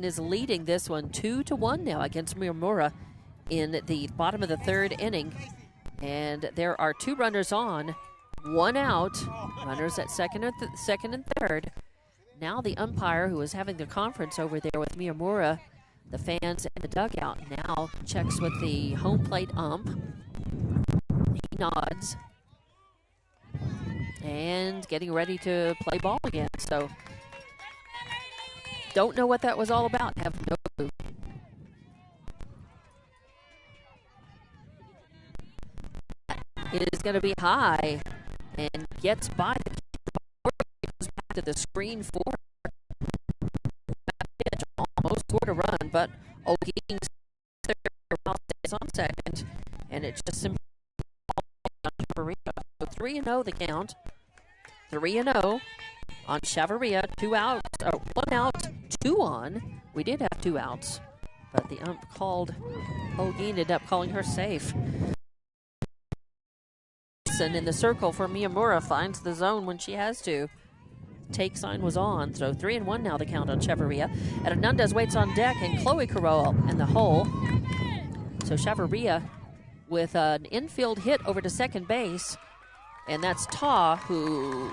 is leading this one 2-1 now against Miramura in the bottom of the 3rd inning. And there are 2 runners on, 1 out, runners at second and third. Now the umpire, who is having the conference over there with Miyamura, The fans in the dugout now checks with the home plate ump. He nods. And getting ready to play ball again. So, don't know what that was all about. Have no clue. It is going to be high and gets by the goes back to the screen for pitch, almost scored a run, but O'Gene's on second, and it just simply 3-0 the count. 3-0 on Chavarria. 2 outs, 1 out, 2 on. We did have 2 outs, but the ump called O'Gene, ended up calling her safe. In the circle for Miyamura, finds the zone when she has to. Take sign was on, so 3-1 now the count on Chavarria. And Hernandez waits on deck, and Chloe Carroll in the hole. So Chavarria with an infield hit over to second base, and that's Ta who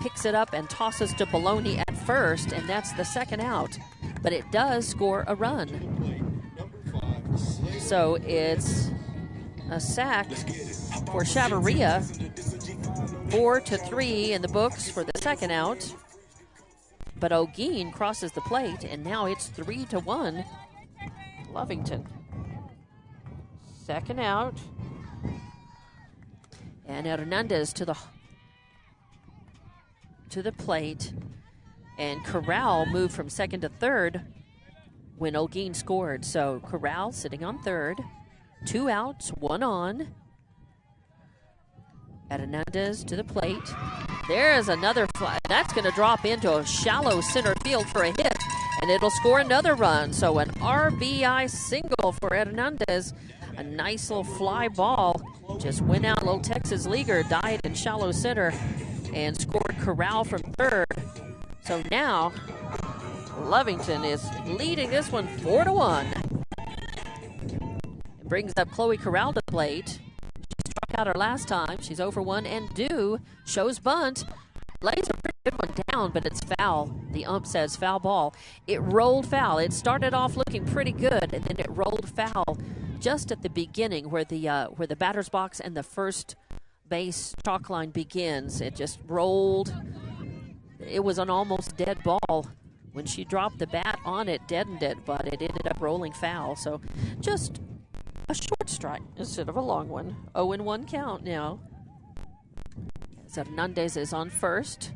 picks it up and tosses to Baloney at first, and that's the second out. But it does score a run. So it's a sack for Chavarria. 4-3 in the books for the second out. But O'Gene crosses the plate, and now it's 3-1 Lovington. Second out. And Hernandez to the plate. And Corral moved from second to third when O'Gene scored. So Corral sitting on third. 2 outs, 1 on. Hernandez to the plate. There's another fly. That's going to drop into a shallow center field for a hit, and it'll score another run. So an RBI single for Hernandez. A nice little fly ball. Just went out. Little Texas leaguer died in shallow center and scored Corral from third. So now Lovington is leading this one 4-1. It brings up Chloe Corral to the plate. Struck out her last time. She's 0-1 and due. Shows bunt. Lays a pretty good one down, but it's foul. The ump says foul ball. It rolled foul. It started off looking pretty good, and then it rolled foul just at the beginning where the batter's box and the first base chalk line begins. It just rolled. It was an almost dead ball. When she dropped the bat on it, deadened it, but it ended up rolling foul. So just a short strike instead of a long one. 0-1 count now. So Hernandez is on first.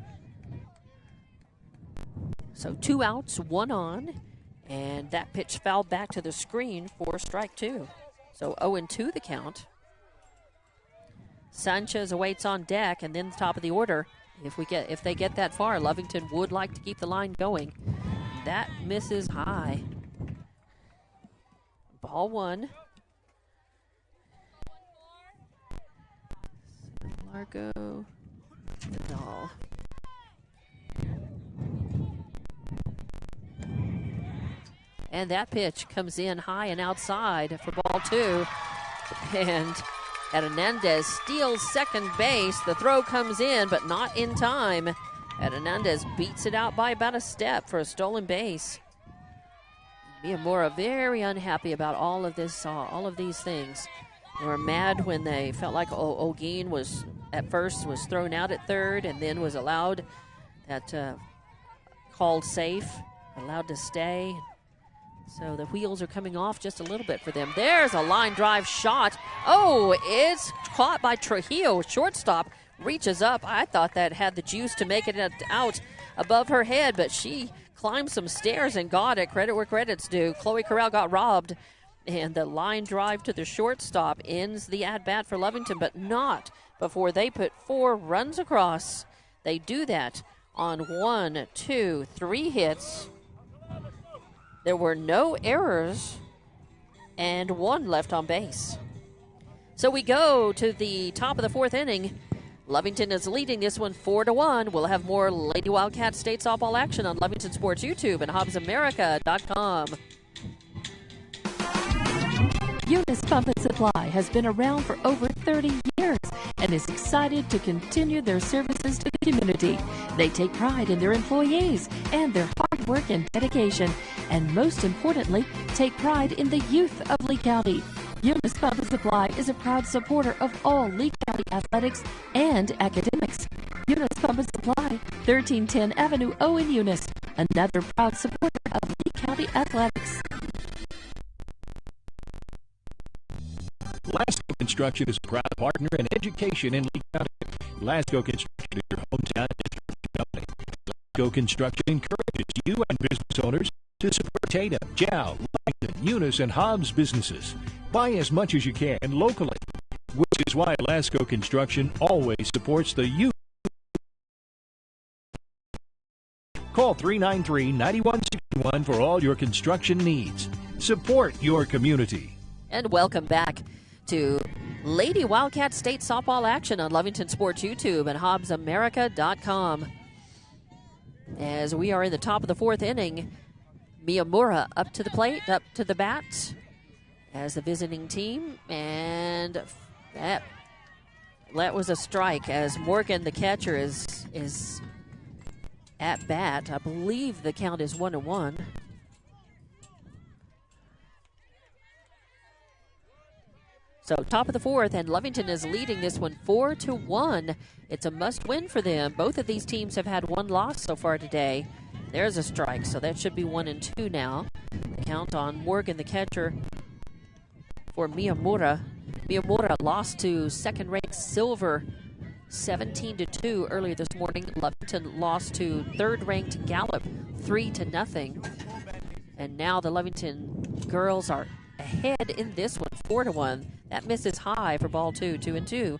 So 2 outs, 1 on. And that pitch fouled back to the screen for strike 2. So 0-2 the count. Sanchez awaits on deck, and then the top of the order. If they get that far, Lovington would like to keep the line going. That misses high. Ball 1. Largo Vidal. And that pitch comes in high and outside for ball 2. And Hernandez steals second base. The throw comes in, but not in time. And Hernandez beats it out by about a step for a stolen base. Miyamura very unhappy about all of these things. They were mad when they felt like O'Gene was at first was thrown out at third and then was allowed that called safe, allowed to stay. So the wheels are coming off just a little bit for them. There's a line drive shot. Oh, it's caught by Trujillo. Shortstop reaches up. I thought that had the juice to make it out above her head, but she climbed some stairs and got it. Credit where credit's due. Chloe Corral got robbed. And the line drive to the shortstop ends the at-bat for Lovington, but not before they put 4 runs across. They do that on 1, 2, 3 hits. There were no errors and 1 left on base. So we go to the top of the 4th inning. Lovington is leading this one 4-1. We'll have more Lady Wildcat State Softball action on Lovington Sports YouTube and HobbsAmerica.com. Eunice Pump and Supply has been around for over 30 years and is excited to continue their services to the community. They take pride in their employees and their hard work and dedication and most importantly, take pride in the youth of Lee County. Eunice Pump and Supply is a proud supporter of all Lee County athletics and academics. Eunice Pump and Supply, 1310 Avenue O in Eunice, another proud supporter of Lee County athletics. Lasco Construction is a proud partner in education in Lee County. Lasco Construction is your hometown construction company. Lasco Construction encourages you and business owners to support Tatum, Jow, Lovington, Eunice, and Hobbs businesses. Buy as much as you can locally, which is why Lasco Construction always supports the youth. Call 393-9161 for all your construction needs. Support your community. And welcome back to Lady Wildcat State Softball action on Lovington Sports YouTube and HobbsAmerica.com. As we are in the top of the fourth inning, Miyamura up to the plate, up to the bat as the visiting team, and that was a strike as Morgan, the catcher, is at bat. I believe the count is 1-1. So top of the fourth, and Lovington is leading this one 4-1. It's a must-win for them. Both of these teams have had one loss so far today. There's a strike, so that should be 1-2 now. The count on Morgan, the catcher, for Miyamura. Miyamura lost to second-ranked Silver 17-2 earlier this morning. Lovington lost to third-ranked Gallup 3-0. And now the Lovington girls are ahead in this one, 4-1. That misses high for ball two, 2-2.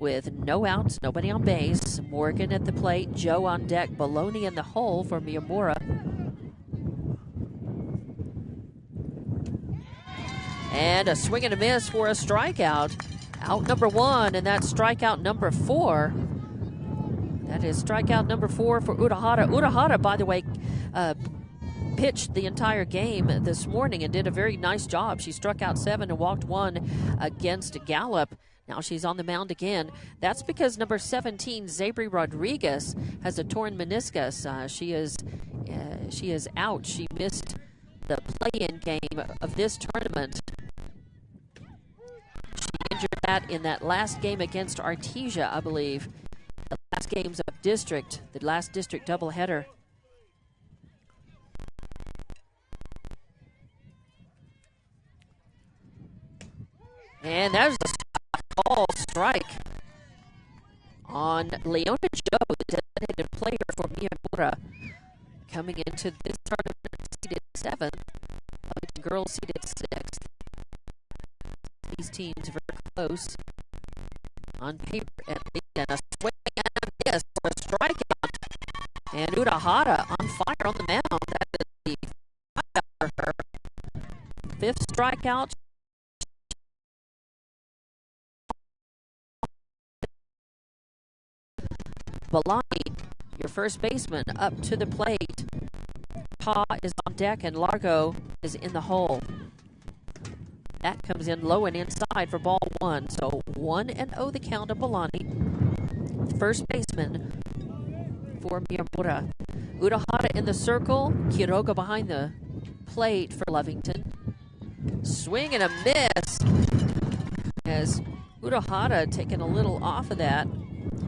With no outs, nobody on base. Morgan at the plate, Joe on deck, Baloney in the hole for Miyamura. And a swing and a miss for a strikeout. Out number one, and that's strikeout number 4. That is strikeout number 4 for Urahara. Urahara, by the way, pitched the entire game this morning and did a very nice job. She struck out 7 and walked 1 against Gallup. Now she's on the mound again. That's because number 17, Zabri Rodriguez, has a torn meniscus. She is out. She missed the play-in game of this tournament. She injured that in that last game against Artesia, I believe. The last games of district, the last district doubleheader. And there's the ball strike on Leona Joe, the designated player for Miyamura. Coming into this tournament, seeded 7th. The girls seeded 6th. These teams are very close on paper at least. And a swing and a miss for a strikeout. And Urahara on fire on the mound. That is the strikeout for her. 5th strikeout. Balani, your first baseman, up to the plate. Pa is on deck and Largo is in the hole. That comes in low and inside for ball 1. So 1-0 the count of Balani. First baseman for Miyamura. Urahara in the circle. Quiroga behind the plate for Lovington. Swing and a miss. As Urahara taken a little off of that.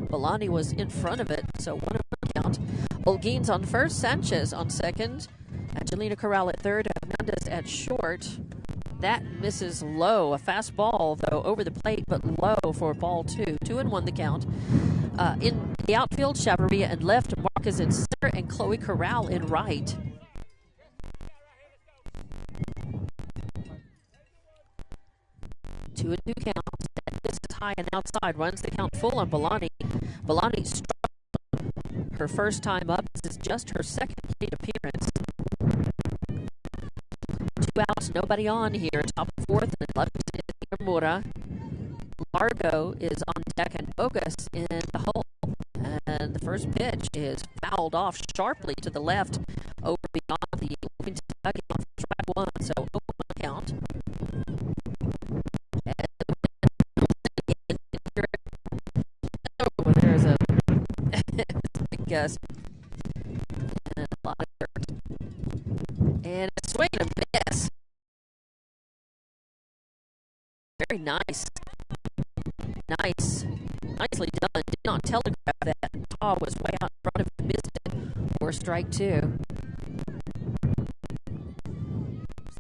Balani was in front of it, so 1-0 count. Olguin's on first, Sanchez on second, Angelina Corral at third, Hernandez at short. That misses low. A fast ball, though, over the plate, but low for ball 2. 2-1 the count. In the outfield, Chavarria in left, Marquez in center, and Chloe Corral in right. Two and two counts. This is high and outside. Runs the count full on Balani. Balani struck her first time up. This is just her second plate appearance. 2 outs, nobody on here. Top of fourth, and Lovington is Miyamura. Largo is on deck and Bogus in the hole. And the first pitch is fouled off sharply to the left over beyond the Lovington dugout. Strike 1, so 0-1 count. There's a big gust and a lot of dirt. Yes. Very nice. Nicely done. Did not telegraph that. Taw was way out in front of him, missed it. For strike two.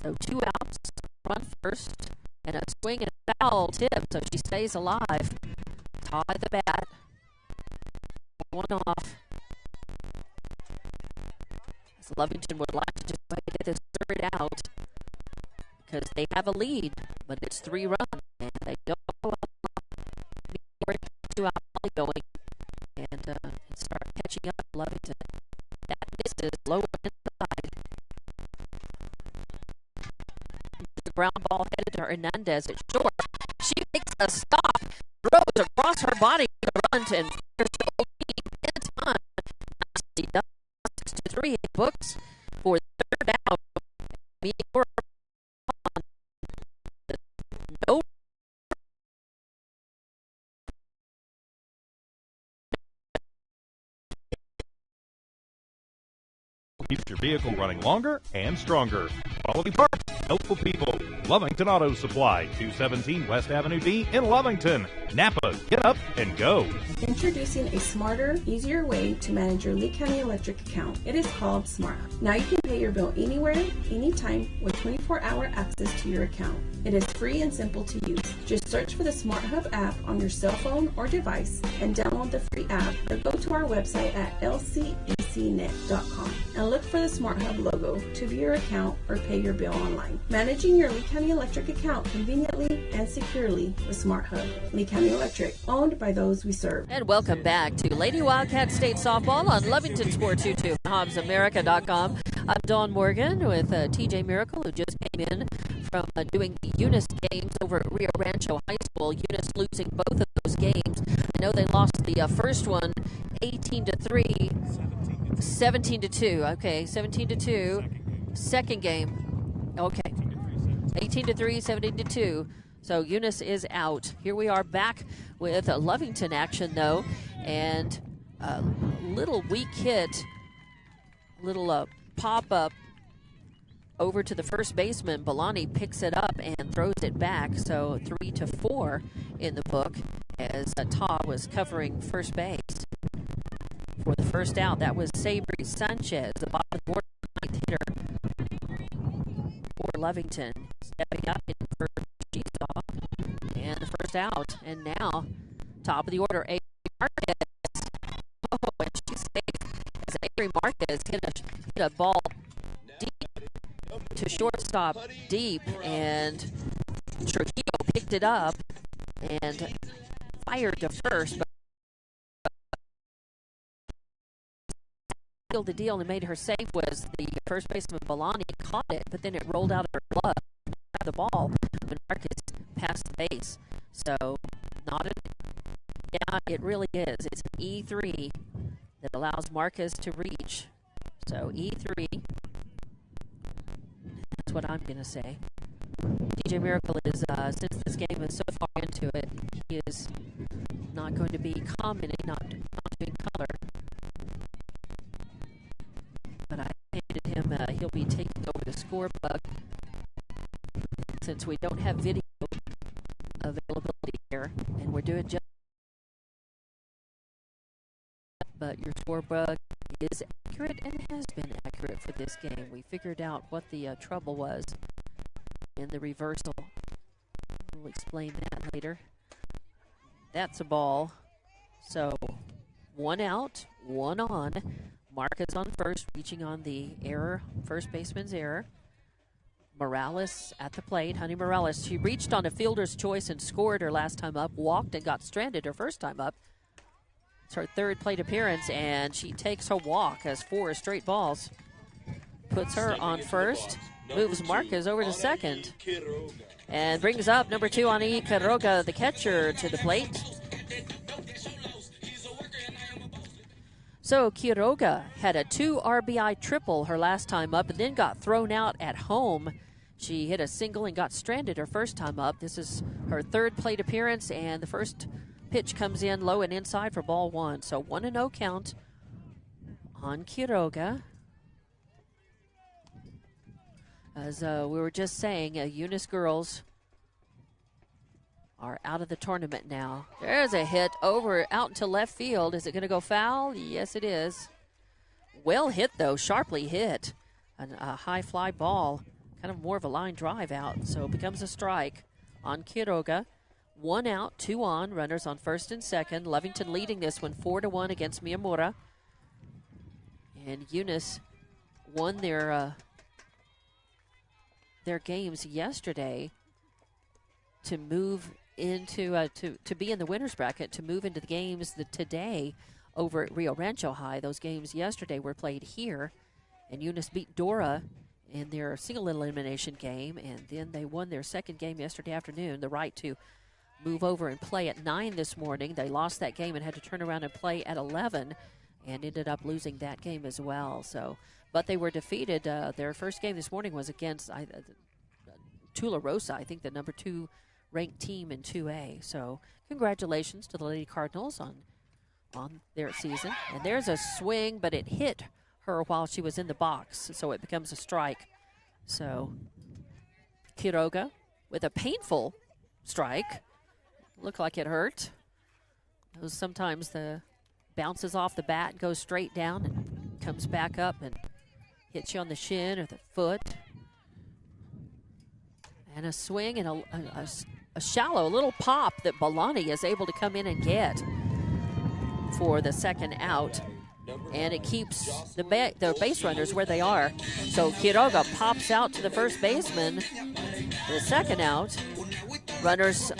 So 2 outs, run first, and a swing and a foul tip, so she stays alive. Taw at the bat. 1 off. As Lovington would like to just get this third out because they have a lead, but it's 3 runs, and they don't know how 2 out going and start catching up Lovington. That misses low inside. The ground ball headed to Hernandez at short. She makes a stop, throws across her body to run and fires to OP in time. She does 6-3 in books for the third out. No. Keeps your vehicle running longer and stronger. Quality parts, helpful people. Lovington Auto Supply, 217 West Avenue D in Lovington. Napa, get up and go. Introducing a smarter, easier way to manage your Lee County Electric account. It is called SmartHub. Now you can pay your bill anywhere, anytime, with 24-hour access to your account. It is free and simple to use. Just search for the SmartHub app on your cell phone or device and download the free app, or go to our website at lcecnet.com and look for the SmartHub logo to view your account or pay your bill online. Managing your Lee County Electric account conveniently and securely with SmartHub. Lee County Electric, owned by those we serve. And welcome back to Lady Wildcat State Softball on Lovington Sports YouTube, HobbsAmerica.com. I'm Dawn Morgan with TJ Miracle, who just came in from doing the Eunice games over at Rio Rancho High School. Eunice losing both of those games. I know they lost the first one 18-3, 17-2. Okay, 17-2. Second game. Okay. 18-3, 17-2. So Eunice is out. Here we are back with Lovington action, though. And a little weak hit, little pop-up over to the first baseman. Balani picks it up and throws it back. So 3-4 in the book as Taw was covering first base. For the first out, that was Sabri Sanchez, the bottom of the board, ninth hitter for Lovington. Stepping up in first, she's off, and the first out. And now, top of the order, Avery Marquez. Oh, and she's safe as Avery Marquez hit a ball deep to shortstop, deep, and Trujillo picked it up and fired to first, but the deal and made her safe was the first baseman Balani caught it, but then it rolled out of her glove, the ball, when Marcus passed the base. So, it really is. It's an E3 that allows Marcus to reach. So, E3, that's what I'm going to say. DJ Miracle is, since this game is so far into it, he is not going to be commenting, not doing color. But I handed him, he'll be taking over the score book since we don't have video availability here, and we're doing just. But your score book is accurate and has been accurate for this game. We figured out what the trouble was in the reversal. We'll explain that later. That's a ball. So 1 out, 1 on. Marcus on first, reaching on the error, first baseman's error. Morales at the plate. Honey Morales, she reached on a fielder's choice and scored her last time up, walked and got stranded her first time up. It's her third plate appearance, and she takes her walk as 4 straight balls. Puts her on first, moves Marcus over to second, and brings up number 2, Ani Quiroga, the catcher, to the plate. So Quiroga had a 2 RBI triple her last time up and then got thrown out at home. She hit a single and got stranded her first time up. This is her third plate appearance, and the first pitch comes in low and inside for ball 1. So 1-0 count on Quiroga. As we were just saying, Eunice girls are out of the tournament now. There's a hit out into left field. Is it going to go foul? Yes, it is. Well hit, though, sharply hit. A high fly ball, kind of more of a line drive out, so it becomes a strike on Quiroga. 1 out, 2 on, runners on first and second. Lovington leading this one 4-1 against Miyamura. And Eunice won their games yesterday to move into to be in the winner's bracket, to move into the games today over at Rio Rancho High. Those games yesterday were played here, and Eunice beat Dora in their single elimination game, and then they won their second game yesterday afternoon, the right to move over and play at 9 this morning. They lost that game and had to turn around and play at 11 and ended up losing that game as well. So, but they were defeated. Their first game this morning was against Tularosa, I think the number 2 ranked team in 2A. So congratulations to the Lady Cardinals on their season. And there's a swing, but it hit her while she was in the box, so it becomes a strike. So Quiroga with a painful strike. Looked like it hurt. Sometimes the bounces off the bat and goes straight down and comes back up and hits you on the shin or the foot. And a swing and a shallow little pop that Balani is able to come in and get for the second out. And it keeps the base runners where they are. So Quiroga pops out to the first baseman. The second out. Runners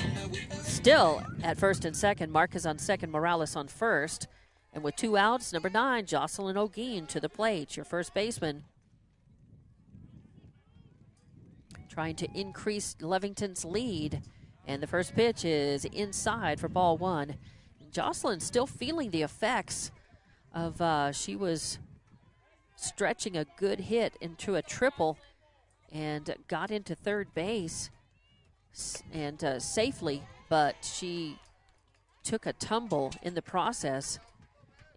still at first and second. Marquez on second, Morales on first. And with 2 outs, number 9, Jocelyn O'Gean to the plate, your first baseman. Trying to increase Lovington's lead. And the first pitch is inside for ball 1. Jocelyn still feeling the effects of she was stretching a good hit into a triple and got into third base and safely, but she took a tumble in the process,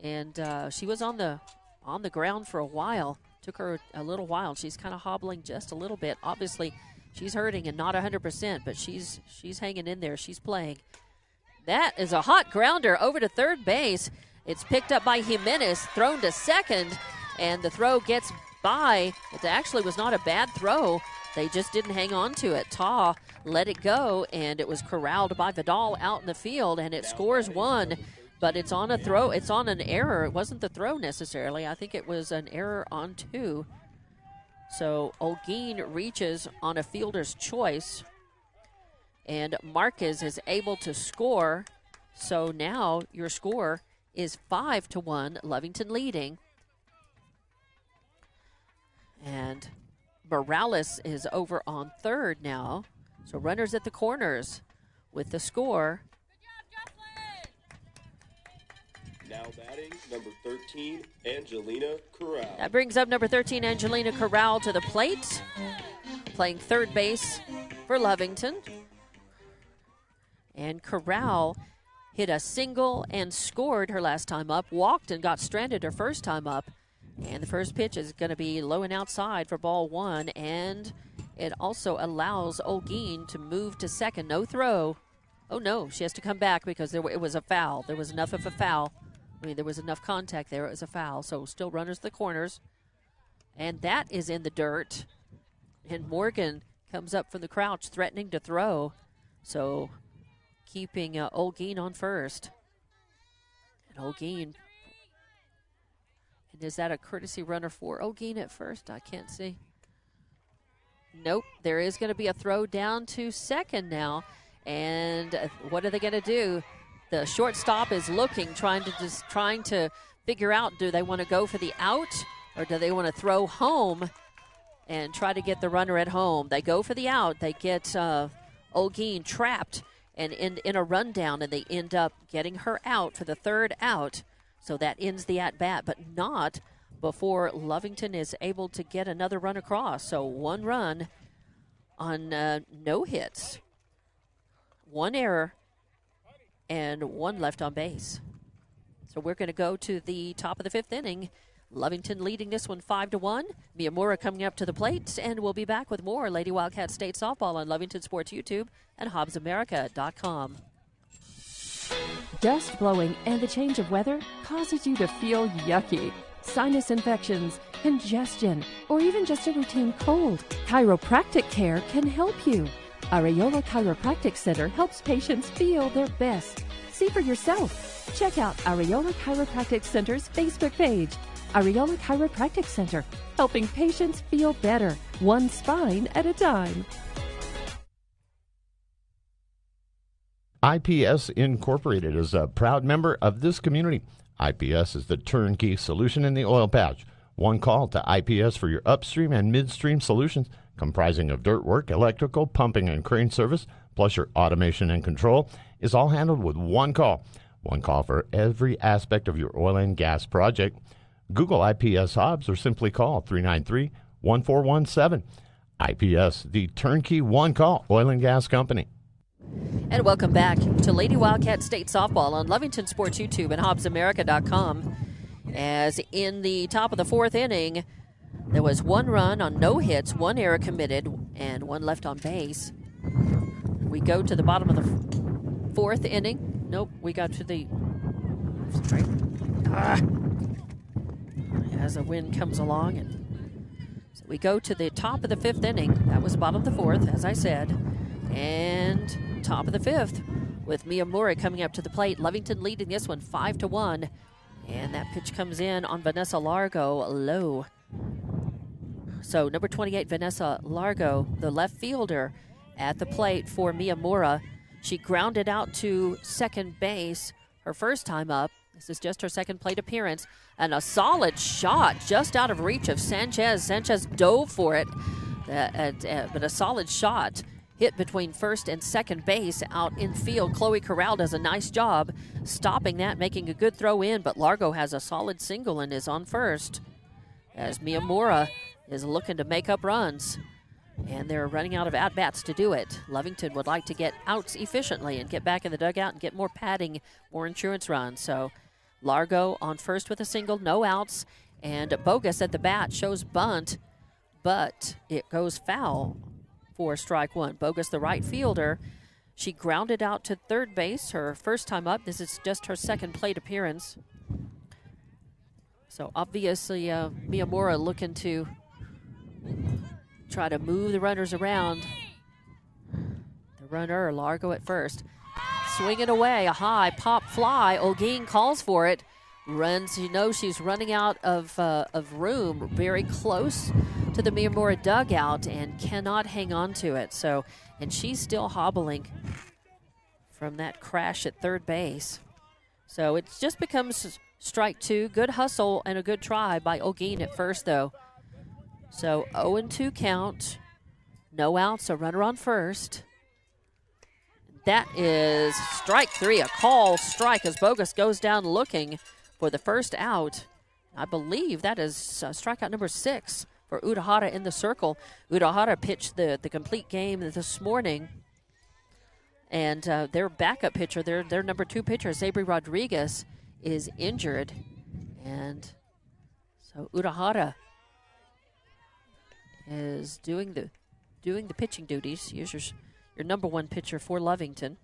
and she was on the ground for a while. Took her a little while. She's kind of hobbling just a little bit. Obviously, she's hurting and not 100%, but she's hanging in there. She's playing. That is a hot grounder over to third base. It's picked up by Jimenez, thrown to second, and the throw gets by. It actually was not a bad throw. They just didn't hang on to it. Ta let it go, and it was corralled by Vidal out in the field, and it scores 1. But it's on a throw. It's on an error. It wasn't the throw necessarily. I think it was an error on 2. So O'Gean reaches on a fielder's choice, and Marquez is able to score. So now your score is 5-1, Lovington leading. And Morales is over on third now. So runners at the corners with the score. Now batting, number 13, Angelina Corral. That brings up number 13, Angelina Corral, to the plate, playing third base for Lovington. And Corral hit a single and scored her last time up, walked and got stranded her first time up. And the first pitch is going to be low and outside for ball 1, and it also allows O'Gean to move to second. No throw. Oh, no, she has to come back because it was a foul. There was enough of a foul. I mean, there was enough contact there. It was a foul, so still runners the corners. And that is in the dirt. And Morgan comes up from the crouch, threatening to throw. So keeping O'Gean on first. And O'Gean. And is that a courtesy runner for O'Gean at first? I can't see. Nope. There is going to be a throw down to second now. And what are they going to do? The shortstop is looking, trying to figure out, do they want to go for the out or do they want to throw home and try to get the runner at home? They go for the out. They get O'Gean trapped and in a rundown, and they end up getting her out for the third out. So that ends the at-bat, but not before Lovington is able to get another run across. So 1 run on no hits, 1 error, and 1 left on base. So we're going to go to the top of the 5th inning. Lovington leading this one 5-1. Miyamura coming up to the plate, and we'll be back with more Lady Wildcat State Softball on Lovington Sports YouTube and HobbsAmerica.com. Dust blowing and the change of weather causes you to feel yucky. Sinus infections, congestion, or even just a routine cold. Chiropractic care can help you. Areola Chiropractic Center helps patients feel their best. See for yourself. Check out Areola Chiropractic Center's Facebook page. Areola Chiropractic Center, helping patients feel better, one spine at a time. IPS Incorporated is a proud member of this community. IPS is the turnkey solution in the oil patch. One call to IPS for your upstream and midstream solutions, comprising of dirt work, electrical, pumping, and crane service, plus your automation and control, is all handled with one call. One call for every aspect of your oil and gas project. Google IPS Hobbs or simply call 393-1417. IPS, the turnkey one-call oil and gas company. And welcome back to Lady Wildcat State Softball on Lovington Sports YouTube and HobbsAmerica.com. As in the top of the fourth inning, there was one run on no hits, one error committed, and one left on base. We go to the bottom of the fourth inning. Nope, we got to the... Sorry. As the wind comes along. And so we go to the top of the fifth inning. That was the bottom of the fourth, as I said. And top of the fifth with Miyamura coming up to the plate. Lovington leading this one 5-1. And that pitch comes in on Vanessa Largo low. So number 28, Vanessa Largo, the left fielder at the plate for Miyamura. She grounded out to second base her first time up. This is just her second plate appearance. And a solid shot just out of reach of Sanchez. Sanchez dove for it, but a solid shot hit between first and second base out in field. Chloe Corral does a nice job stopping that, making a good throw in, but Largo has a solid single and is on first as Miyamura is looking to make up runs. And they're running out of at-bats to do it. Lovington would like to get outs efficiently and get back in the dugout and get more padding, more insurance runs. So Largo on first with a single, no outs, and Bogus at the bat shows bunt, but it goes foul for strike one. Bogus, the right fielder, she grounded out to third base her first time up. This is just her second plate appearance. So obviously Miyamura looking to try to move the runners around. The runner, Largo at first. Swinging away, a high pop fly. Olguin calls for it. Runs, you know, she's running out of room very close to the Miyamura dugout and cannot hang on to it. So, and she's still hobbling from that crash at third base. So it just becomes strike two. Good hustle and a good try by Olguin at first, though. So 0-2 count. No outs, a runner on first. That is strike three, a call strike as Bogus goes down looking for the first out. I believe that is strikeout number 6 for Urahara in the circle. Urahara pitched the complete game this morning. And their backup pitcher, their number 2 pitcher, Sabri Rodriguez, is injured. And so Urahara is doing the pitching duties. Here's your number 1 pitcher for Lovington.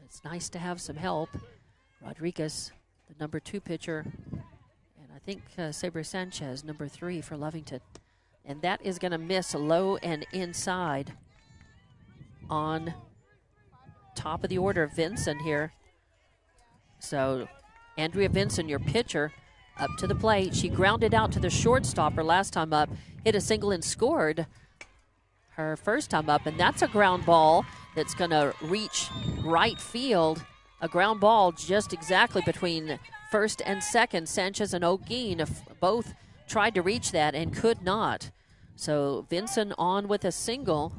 It's nice to have some help. Rodriguez, the number 2 pitcher, and I think Sabri Sanchez, number 3 for Lovington. And that is going to miss low and inside on top of the order. Vinson here. So Andrea Vinson, your pitcher, up to the plate. She grounded out to the shortstop her last time up, hit a single and scored her first time up, and that's a ground ball that's going to reach right field. A ground ball just exactly between first and second. Sanchez and Olguin both tried to reach that and could not. So Vinson on with a single.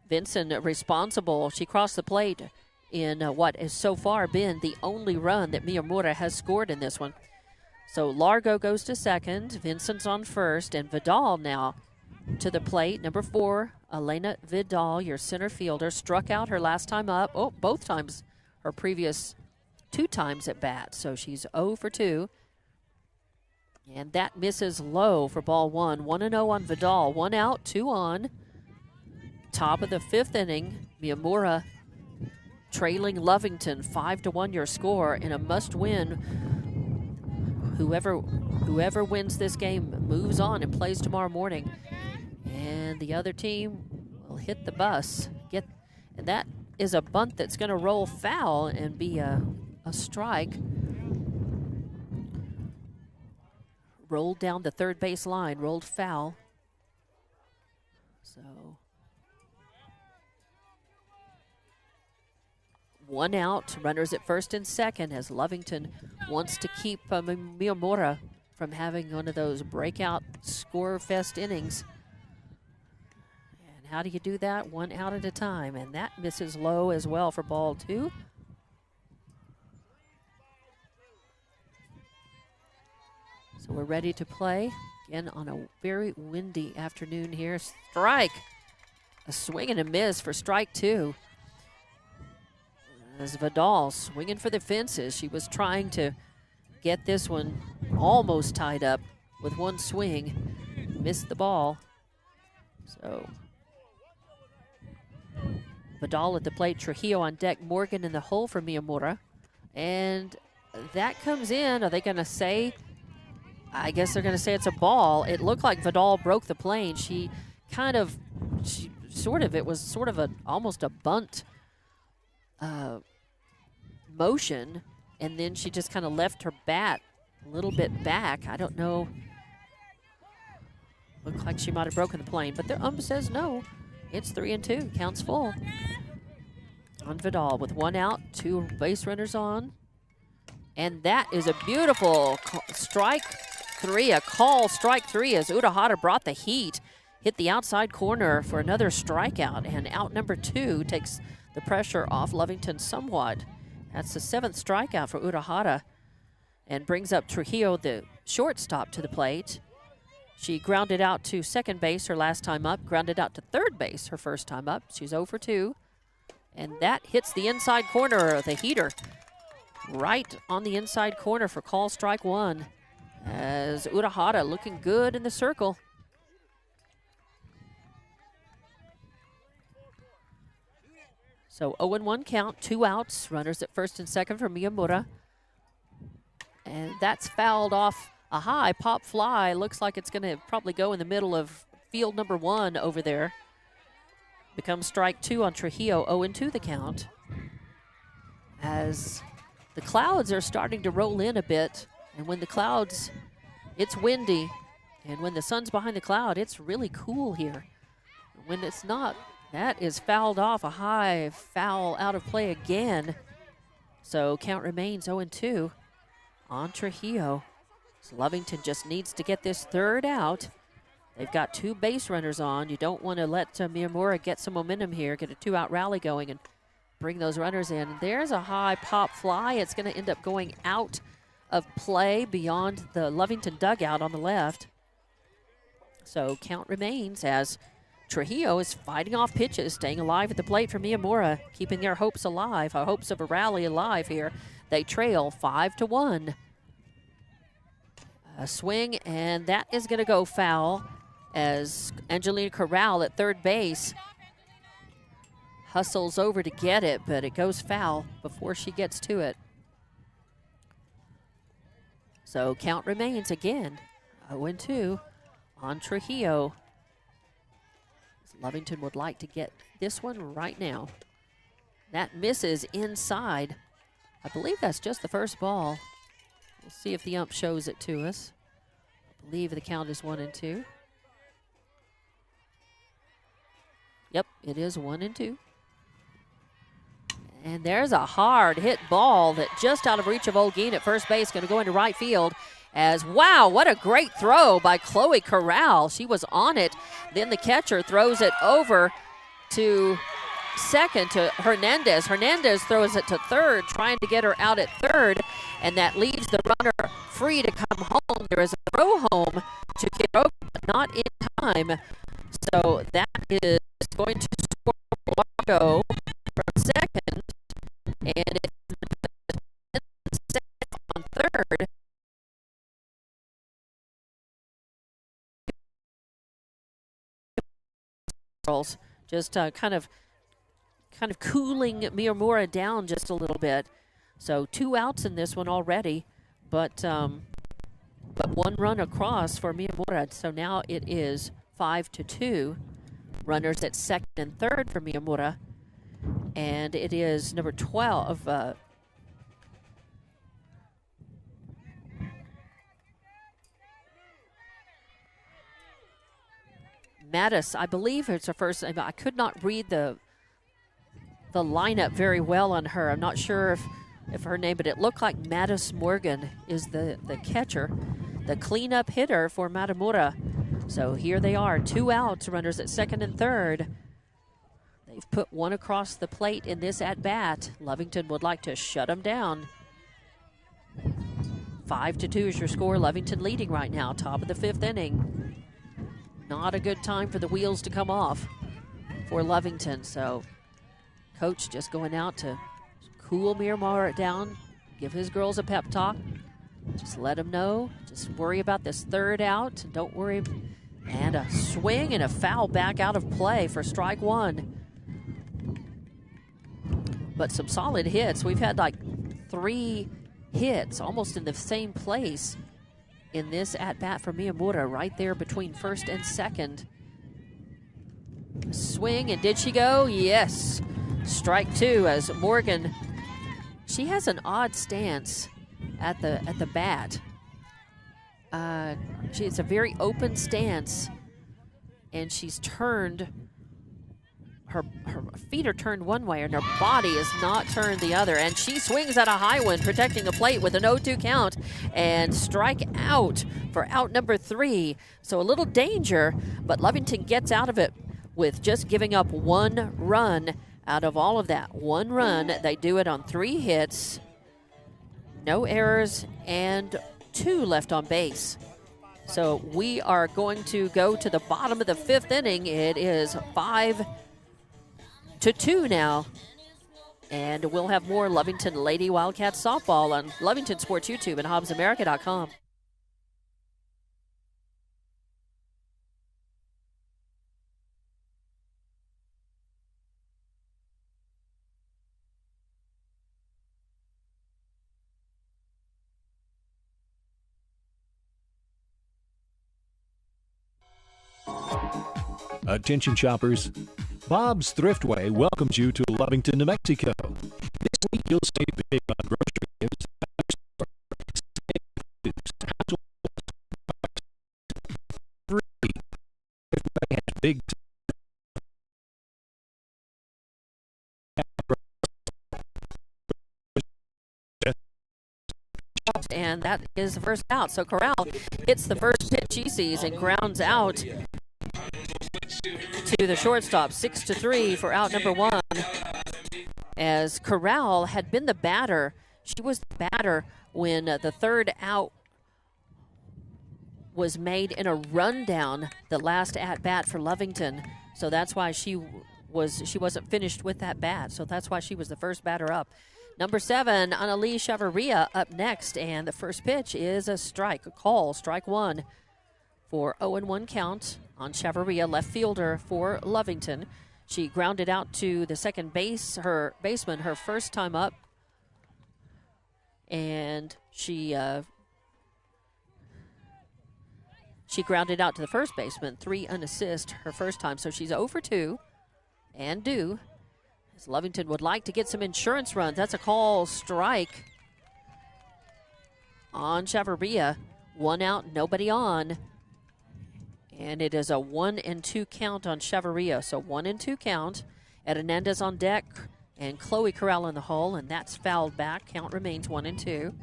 Vinson responsible. She crossed the plate in what has so far been the only run that Miyamura has scored in this one. So Largo goes to second. Vinson's on first, and Vidal now to the plate. Number 4, Elena Vidal, your center fielder, struck out her last time up. Oh, both times her previous 2 times at bat. So she's 0 for 2. And that misses low for ball one. 1-0 on Vidal. 1 out, 2 on. Top of the 5th inning. Miyamura trailing Lovington 5-1 your score in a must-win. Whoever wins this game moves on and plays tomorrow morning. And the other team will hit the bus. And that is a bunt that's going to roll foul and be a strike. Rolled down the third base line, rolled foul. So 1 out, runners at first and second as Lovington wants to keep Miyamura from having one of those breakout score fest innings. And how do you do that? 1 out at a time, and that misses low as well for ball 2. So we're ready to play again on a very windy afternoon here. Strike, a swing and a miss for strike 2. As Vidal swinging for the fences. She was trying to get this one almost tied up with one swing. Missed the ball. So Vidal at the plate, Trujillo on deck, Morgan in the hole for Miyamura. And that comes in. Are they going to say? I guess they're going to say it's a ball. It looked like Vidal broke the plane. It was sort of almost a bunt motion, and then she just kind of left her bat a little bit back. I don't know. Looked like she might have broken the plane, but the ump says no. It's 3-2, counts full. On Vidal with 1 out, 2 base runners on. And that is a beautiful strike 3, a call strike 3 as Urahara brought the heat. Hit the outside corner for another strikeout, and out number 2 takes the pressure off Lovington somewhat. That's the 7th strikeout for Urahara and brings up Trujillo, the shortstop, to the plate. She grounded out to second base her last time up, grounded out to third base her first time up. She's 0 for 2, and that hits the inside corner of the heater. Right on the inside corner for call strike 1 as Urahara looking good in the circle. So 0-1 count, 2 outs, runners at first and second for Miyamura. And that's fouled off a high pop fly. Looks like it's going to probably go in the middle of field number 1 over there. Becomes strike 2 on Trujillo, 0-2 the count. As the clouds are starting to roll in a bit, and when the clouds, it's windy, and when the sun's behind the cloud, it's really cool here. When it's not, that is fouled off, a high foul out of play again. So count remains 0-2 on Trujillo. So Lovington just needs to get this third out. They've got 2 base runners on. You don't want to let Miyamura get some momentum here, get a 2-out rally going and bring those runners in. There's a high pop fly. It's going to end up going out of play beyond the Lovington dugout on the left. So count remains as Trujillo is fighting off pitches, staying alive at the plate for Miyamura, keeping their hopes alive, our hopes of a rally alive here. They trail 5-1. A swing, and that is going to go foul as Angelina Corral at third base hustles over to get it, but it goes foul before she gets to it. So count remains again, 0-2 on Trujillo. Lovington would like to get this one right now. That misses inside. I believe that's just the first ball. We'll see if the ump shows it to us. I believe the count is 1-2. Yep, it is 1-2. And there's a hard hit ball that just out of reach of Olguin at first base, going to go into right field. As, wow, what a great throw by Chloe Corral. She was on it. Then the catcher throws it over to second to Hernandez. Hernandez throws it to third, trying to get her out at third, and that leaves the runner free to come home. There is a throw home to Quiroga, but not in time. So that is going to score Largo from second, and it's on third. girls, just kind of cooling Miyamura down just a little bit. So 2 outs in this one already, but 1 run across for Miyamura. So now it is 5-2. Runners at second and third for Miyamura. And it is number 12. Mattis, I believe it's her first name. I could not read the lineup very well on her. I'm not sure if her name, but it looked like Mattis Morgan is the catcher, the cleanup hitter for Matamura. So here they are, 2 outs, runners at second and third. They've put 1 across the plate in this at-bat. Lovington would like to shut them down. 5-2 is your score. Lovington leading right now, top of the 5th inning. Not a good time for the wheels to come off for Lovington. So coach just going out to cool Miramar down, give his girls a pep talk. Just let them know. Just worry about this 3rd out. Don't worry. And a swing and a foul back out of play for strike 1. But some solid hits. We've had like 3 hits almost in the same place in this at-bat for Miyamura, right there between first and second. Swing, and did she go? Yes. Strike 2 as Morgan, she has an odd stance at the bat. It's a very open stance, and she's turned, her feet are turned one way and her body is not turned the other, and she swings at a high one, protecting the plate with an 0-2 count, and strike out for out number 3. So a little danger, but Lovington gets out of it with just giving up 1 run out of all of that. 1 run. They do it on 3 hits, no errors, and 2 left on base. So we are going to go to the bottom of the 5th inning. It is 5-2 now. And we'll have more Lovington Lady Wildcats softball on Lovington Sports YouTube and HobbsAmerica.com. Attention shoppers, Bob's Thriftway welcomes you to Lovington, New Mexico. This week you'll save big on groceries. Thriftway has big and that is the first out. So Corral hits the first pitch he sees and grounds out to the shortstop. 6-3 for out number 1. As Corral had been the batter, she was the batter when the 3rd out was made in a rundown, the last at bat for Lovington. So that's why she wasn't finished with that bat. So that's why she was the first batter up. Number 7, Annalise Chavarria up next, and the first pitch is a strike, a call, strike 1 for 0-1 count on Chavarria, left fielder for Lovington. She grounded out to the second base, her baseman, her first time up, and she grounded out to the first baseman, 3 unassist her first time, so she's 0 for 2 and due. As Lovington would like to get some insurance runs. That's a call, strike on Chavarria. 1 out, nobody on. And it is a 1-2 count on Chavarria. So 1-2 count. Ed Hernandez on deck and Chloe Corral in the hole, and that's fouled back. Count remains 1-2.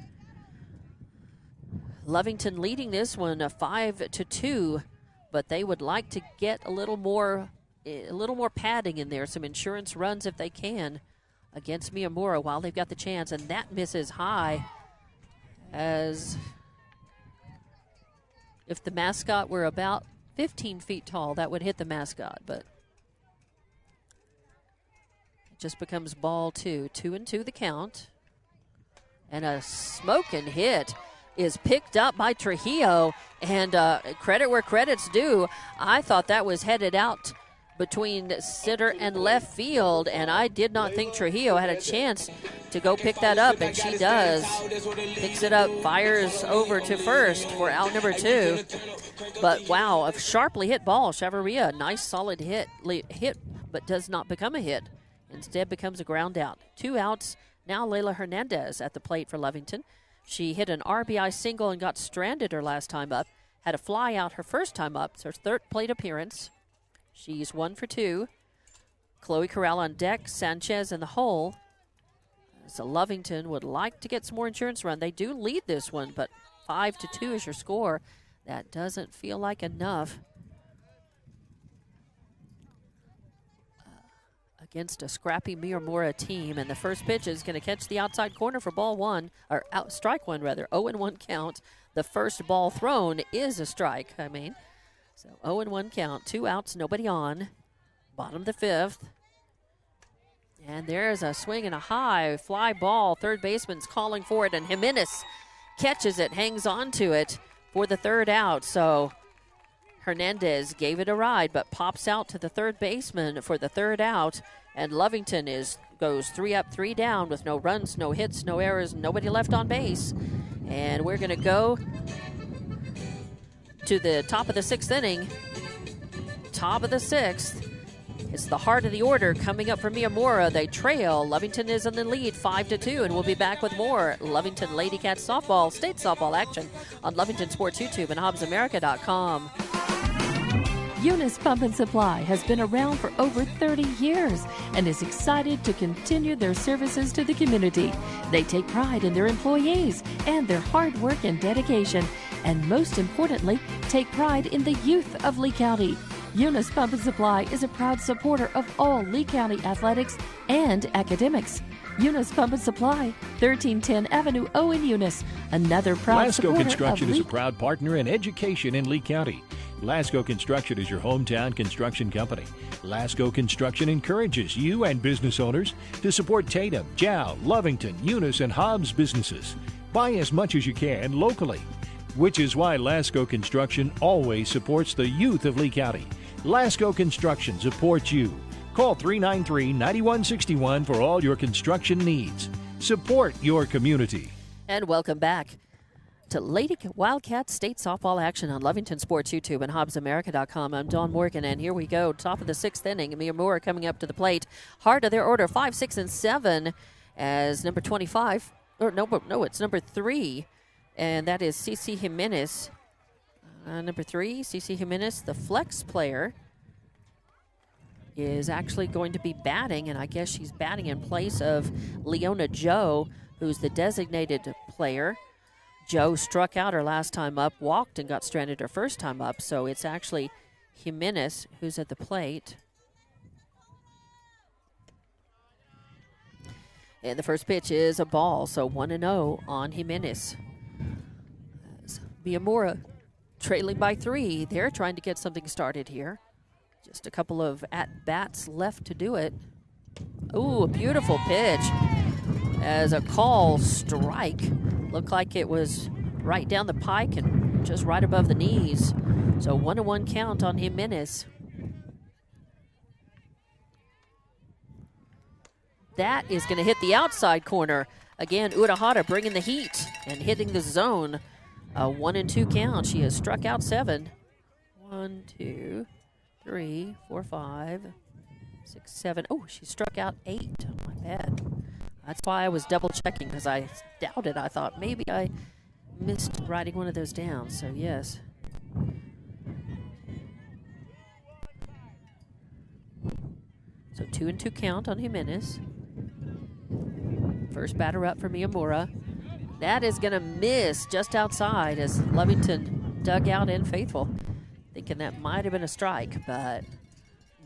Lovington leading this one 5-2, but they would like to get a little more padding in there, some insurance runs if they can against Miyamura while they've got the chance, and that misses high. As if the mascot were about 15 feet tall, that would hit the mascot, but it just becomes ball 2. 2-2 the count. And a smoking hit is picked up by Trujillo, and credit where credit's due. I thought that was headed out between center and left field, and I did not think Trujillo had a chance to go pick that up, and she does. Picks it up, fires over to first for out number 2. But wow, a sharply hit ball. Chavarria, nice solid hit, but does not become a hit. Instead becomes a ground out. 2 outs. Now Layla Hernandez at the plate for Lovington. She hit an RBI single and got stranded her last time up. Had a fly out her first time up. It's her 3rd plate appearance. She's 1 for 2. Chloe Corral on deck. Sanchez in the hole. So Lovington would like to get some more insurance run. They do lead this one, but 5-2 is your score. That doesn't feel like enough against a scrappy Miyamura team. And the first pitch is going to catch the outside corner for ball 1, or strike 1 rather. 0-1 count. The first ball thrown is a strike. So 0-1 count. 2 outs, nobody on. Bottom of the 5th. And there's a swing and a high fly ball. Third baseman's calling for it, and Jimenez catches it, hangs on to it for the 3rd out. So Hernandez gave it a ride, but pops out to the third baseman for the 3rd out. And Lovington goes 3 up, 3 down with no runs, no hits, no errors, nobody left on base. And we're going to go to the top of the 6th inning. Top of the 6th. It's the heart of the order coming up for Miyamura. They trail. Lovington is in the lead 5-2, and we'll be back with more Lovington Lady Cats Softball State Softball action on Lovington Sports YouTube and HobbsAmerica.com. Eunice Pump and Supply has been around for over 30 years and is excited to continue their services to the community. They take pride in their employees and their hard work and dedication, and most importantly, take pride in the youth of Lee County. Eunice Pump and Supply is a proud supporter of all Lee County athletics and academics. Eunice Pump and Supply, 1310 Avenue O in Eunice. Another proud Lasco supporter Construction of is Lee. a proud partner in education in Lee County. Lasco Construction is your hometown construction company. Lasco Construction encourages you and business owners to support Tatum, Jow, Lovington, Eunice, and Hobbs businesses. Buy as much as you can locally, which is why Lasco Construction always supports the youth of Lee County. Lasco Construction supports you. Call 393-9161 for all your construction needs. Support your community. And welcome back to Lady Wildcat State Softball action on Lovington Sports YouTube and HobbsAmerica.com. I'm Dawn Morgan, and here we go. Top of the 6th inning. Miyamura coming up to the plate. Heart of their order, 5, 6, and 7 as number 25. No, it's number 3, and that is CeCe Jimenez. Number 3, CeCe Jimenez, the flex player, is actually going to be batting, and I guess she's batting in place of Leona Joe, who's the designated player. Joe struck out her last time up, walked, and got stranded her first time up, so it's actually Jimenez who's at the plate. And the first pitch is a ball, so 1-0 on Jimenez. Miyamura trailing by 3. They're trying to get something started here. Just a couple of at-bats left to do it. Ooh, a beautiful pitch. As a call strike. Looked like it was right down the pike and just right above the knees. So 1-1 count on Jimenez. That is going to hit the outside corner. Again, Urahara bringing the heat and hitting the zone. A 1-2 count. She has struck out 7. 1, 2, 3, 4, 5, 6, 7. Oh, she struck out 8. Oh, my bad. That's why I was double checking, because I doubted. I thought maybe I missed writing one of those down. So, yes. So 2-2 count on Jimenez. First batter up for Miyamura. That is going to miss just outside as Lovington dug out in faithful. Thinking that might have been a strike, but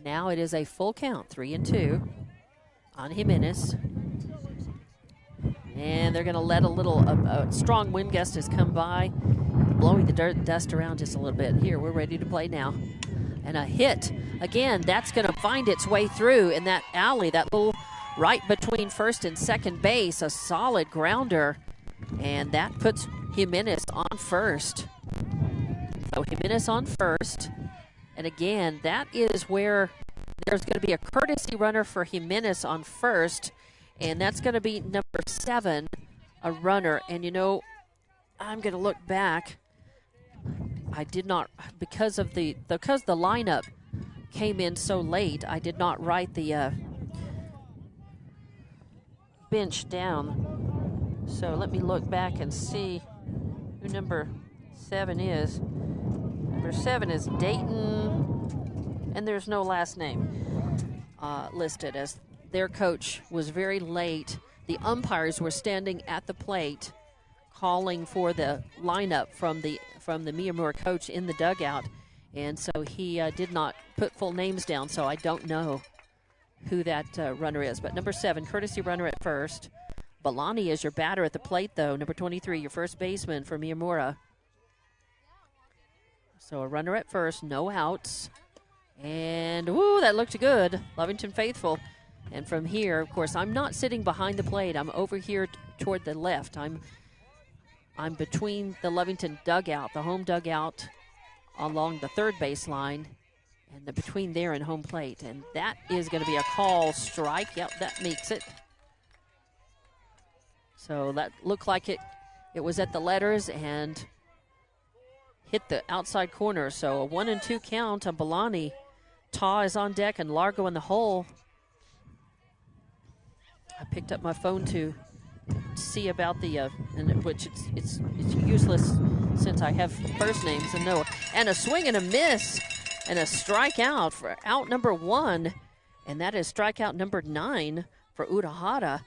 now it is a full count, 3-2 on Jimenez. And they're going to let a strong wind gust has come by, blowing the dust around just a little bit. Here, we're ready to play now. And a hit. Again, that's going to find its way through in that alley, that little right between first and second base, a solid grounder. And that puts Jimenez on first. So Jimenez on first. And again, that is where there's going to be a courtesy runner for Jimenez on first, and that's going to be number 7, a runner. And, you know, I'm going to look back. I did not, because the lineup came in so late, I did not write the bench down. So let me look back and see who number 7 is. Number 7 is Dayton, and there's no last name listed, as their coach was very late. The umpires were standing at the plate calling for the lineup from the Miyamura coach in the dugout, and so he did not put full names down, so I don't know who that runner is. But number 7, courtesy runner at first. Balani is your batter at the plate, though. Number 23, your first baseman for Miyamura. So a runner at first, no outs. And, woo, that looked good. Lovington faithful. And from here, of course, I'm not sitting behind the plate. I'm over here toward the left. I'm between the Lovington dugout, the home dugout, along the third baseline, and between there and home plate. And that is going to be a call strike. Yep, that makes it. So that looked like it was at the letters and hit the outside corner. So a 1-2 count on Balani. Taw is on deck and Largo in the hole. I picked up my phone to see about the, which it's useless since I have first names and no. And a swing and a miss and a strikeout for out number 1. And that is strikeout number 9 for Urahara.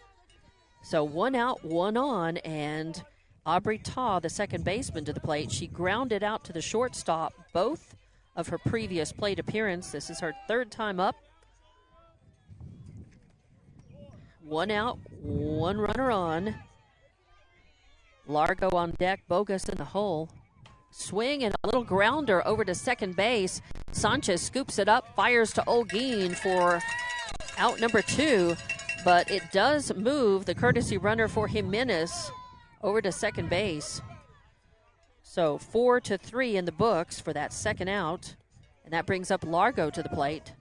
So 1 out, 1 on, and Aubrey Taw, the second baseman, to the plate. She grounded out to the shortstop both of her previous plate appearance. This is her 3rd time up. 1 out, 1 runner on. Largo on deck, Bogus in the hole. Swing and a little grounder over to second base. Sanchez scoops it up, fires to Olguin for out number 2. But it does move the courtesy runner for Jimenez over to second base. So 4-3 in the books for that second out. And that brings up Largo to the plate.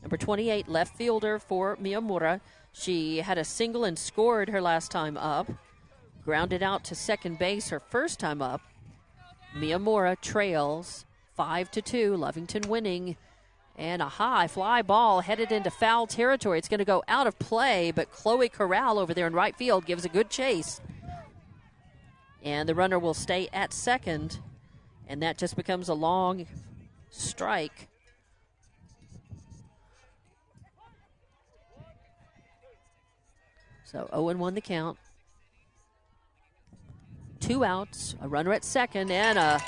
Number 28, left fielder for Miyamura. She had a single and scored her last time up. Grounded out to second base her first time up. Miyamura trails 5-2, Lovington winning. And a high fly ball headed into foul territory. It's going to go out of play, but Chloe Corral over there in right field gives a good chase. And the runner will stay at second, and that just becomes a long strike. So 0-1 the count. 2 outs, a runner at second, and a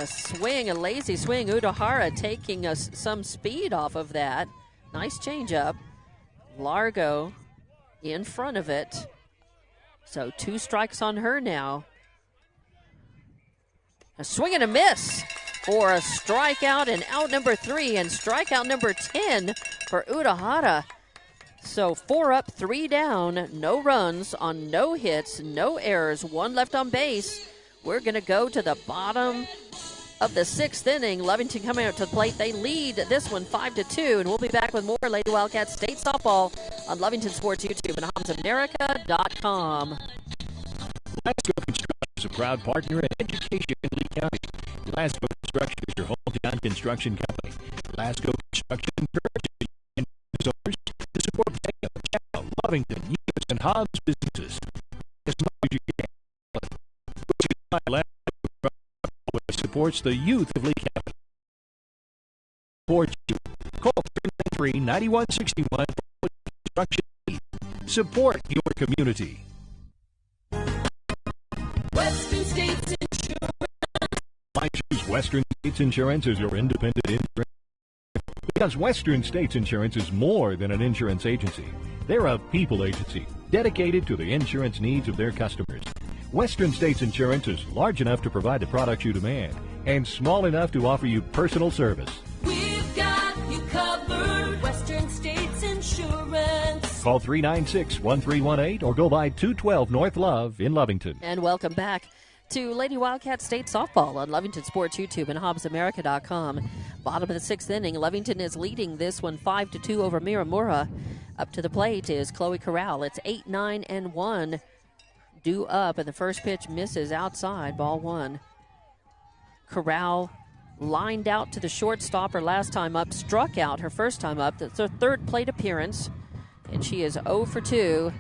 swing, a lazy swing. Udahara taking some speed off of that. Nice changeup. Largo in front of it. So 2 strikes on her now. A swing and a miss for a strikeout, and out number 3, and strikeout number 10 for Udahara. So 4 up, 3 down, no runs on no hits, no errors, 1 left on base. We're going to go to the bottom of the 6th inning. Lovington coming out to the plate. They lead this one 5-2, and we'll be back with more Lady Wildcats State Softball on Lovington Sports YouTube and HobsAmerica.com. Lasco Construction is a proud partner in education in Lee County. Lasco Construction is your hometown construction company. Lasco Construction encourages owners to support Chow, Lovington, Eunice, and Hobbs businesses as much as you can. Which is why Lasco supports the youth of Lee County. Support you. Call 393-9161 for construction needs. Support your community. Western States Insurance. Why choose Western States Insurance as your independent insurance? Because Western States Insurance is more than an insurance agency. They're a people agency dedicated to the insurance needs of their customers. Western States Insurance is large enough to provide the products you demand and small enough to offer you personal service. We've got you covered. Western States Insurance. Call 396-1318 or go by 212 North Love in Lovington. And welcome back to Lady Wildcat State Softball on Lovington Sports YouTube and HobsAmerica.com. Bottom of the sixth inning. Lovington is leading this one 5-2 over Miramura. Up to the plate is Chloe Corral. It's 8, 9, and 1 due up, and the first pitch misses outside, ball one. Corral lined out to the shortstop her last time up, struck out her first time up. That's her third plate appearance, and she is 0 for 2,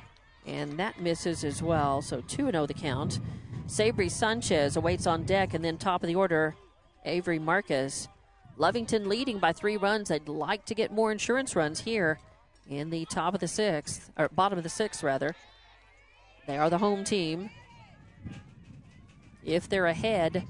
and that misses as well, so 2-0 the count. Sabri Sanchez awaits on deck, and then top of the order, Avery Marquez. Lovington leading by 3 runs. They'd like to get more insurance runs here in the top of the sixth, or bottom of the sixth, rather. They are the home team. If they're ahead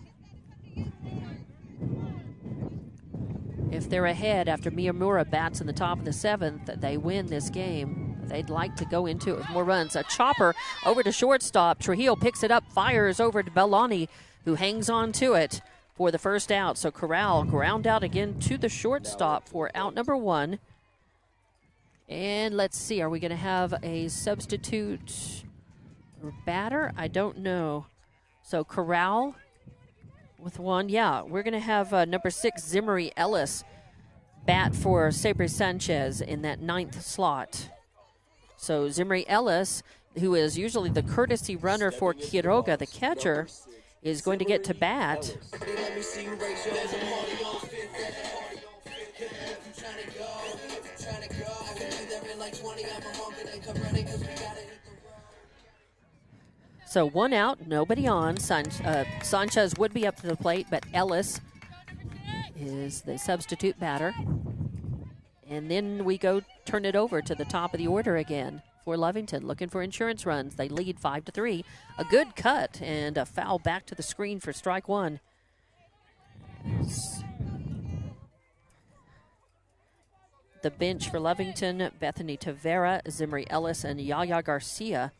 after Miyamura bats in the top of the seventh, they win this game. They'd like to go into it with more runs. A chopper over to shortstop. Trujillo picks it up, fires over to Bellani, who hangs on to it for the first out. So Corral ground out again to the shortstop for out number 1. And let's see, are we going to have a substitute batter? I don't know. So Corral with 1. Yeah, we're going to have number 6, Zimmery Ellis, bat for Sabri Sanchez in that 9th slot. So Zimmery Ellis, who is usually the courtesy runner for Quiroga, the catcher, is going to get to bat. So 1 out, nobody on. Sanchez would be up to the plate, but Ellis is the substitute batter. And then we go turn it over to the top of the order again for Lovington, looking for insurance runs. They lead 5-3. A good cut and a foul back to the screen for strike 1. The bench for Lovington, Bethany Tavera, Zimri Ellis, and Yaya Garcia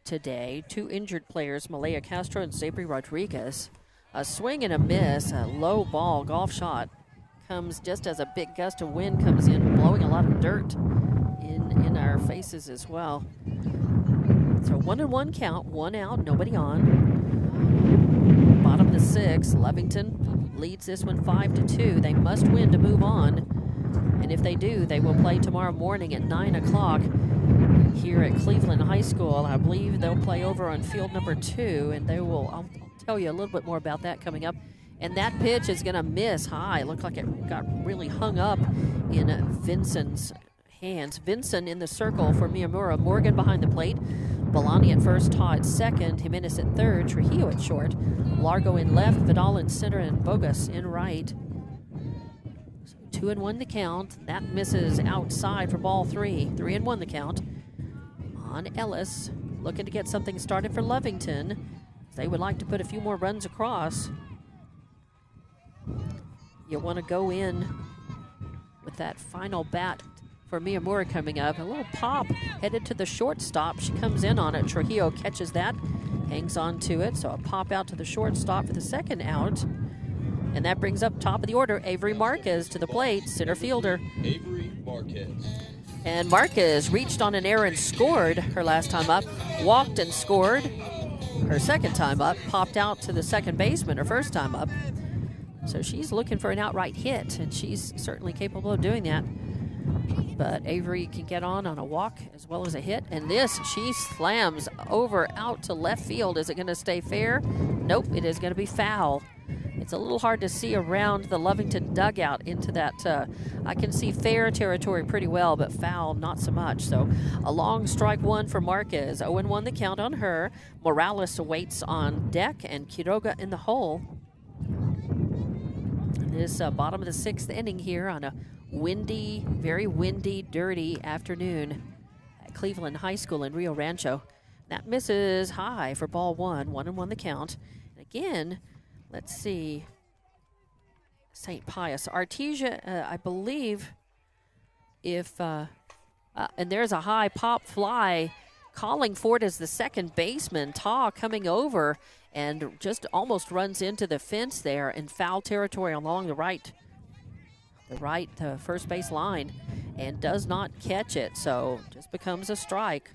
today. 2 injured players, Malaya Castro and Sabri Rodriguez. A swing and a miss, a low ball, golf shot, comes just as a big gust of wind comes in, blowing a lot of dirt in our faces as well. So 1-1 count, 1 out, nobody on. Bottom of the 6th, Lovington leads this one 5-2. They must win to move on. And if they do, they will play tomorrow morning at 9 o'clock here at Cleveland High School. I believe they'll play over on field number 2, and they will, I'll tell you a little bit more about that coming up. And that pitch is going to miss high. Looked like it got really hung up in Vinson's hands. Vinson in the circle for Miyamura. Morgan behind the plate. Bellani at first, Ta at second. Jimenez at third. Trujillo at short. Largo in left. Vidal in center. And Bogus in right. 2-1 the count. That misses outside for ball 3. 3-1 the count. On Ellis, looking to get something started for Lovington. They would like to put a few more runs across. You want to go in with that final bat for Miyamura coming up. A little pop headed to the shortstop. She comes in on it. Trujillo catches that, hangs on to it. So a pop out to the shortstop for the second out. And that brings up top of the order, Avery Marquez to the plate, center fielder. Avery Marquez. And Marquez reached on an error and scored her last time up, walked and scored her second time up, popped out to the second baseman her first time up. So she's looking for an outright hit, and she's certainly capable of doing that. But Avery can get on a walk as well as a hit. And this, she slams over out to left field. Is it going to stay fair? Nope, it is going to be foul. It's a little hard to see around the Lovington dugout into that. I can see fair territory pretty well, but foul not so much. So a long strike 1 for Marquez. 0-1 the count on her. Morales awaits on deck, and Quiroga in the hole. This bottom of the 6th inning here on a windy, very windy, dirty afternoon at Cleveland High School in Rio Rancho. That misses high for ball 1. 1-1 the count. And again, let's see. St. Pius. Artesia, I believe, if, and there's a high pop fly calling for it as the second baseman. Ta coming over and just almost runs into the fence there in foul territory along the right first base line, and does not catch it. So just becomes a strike.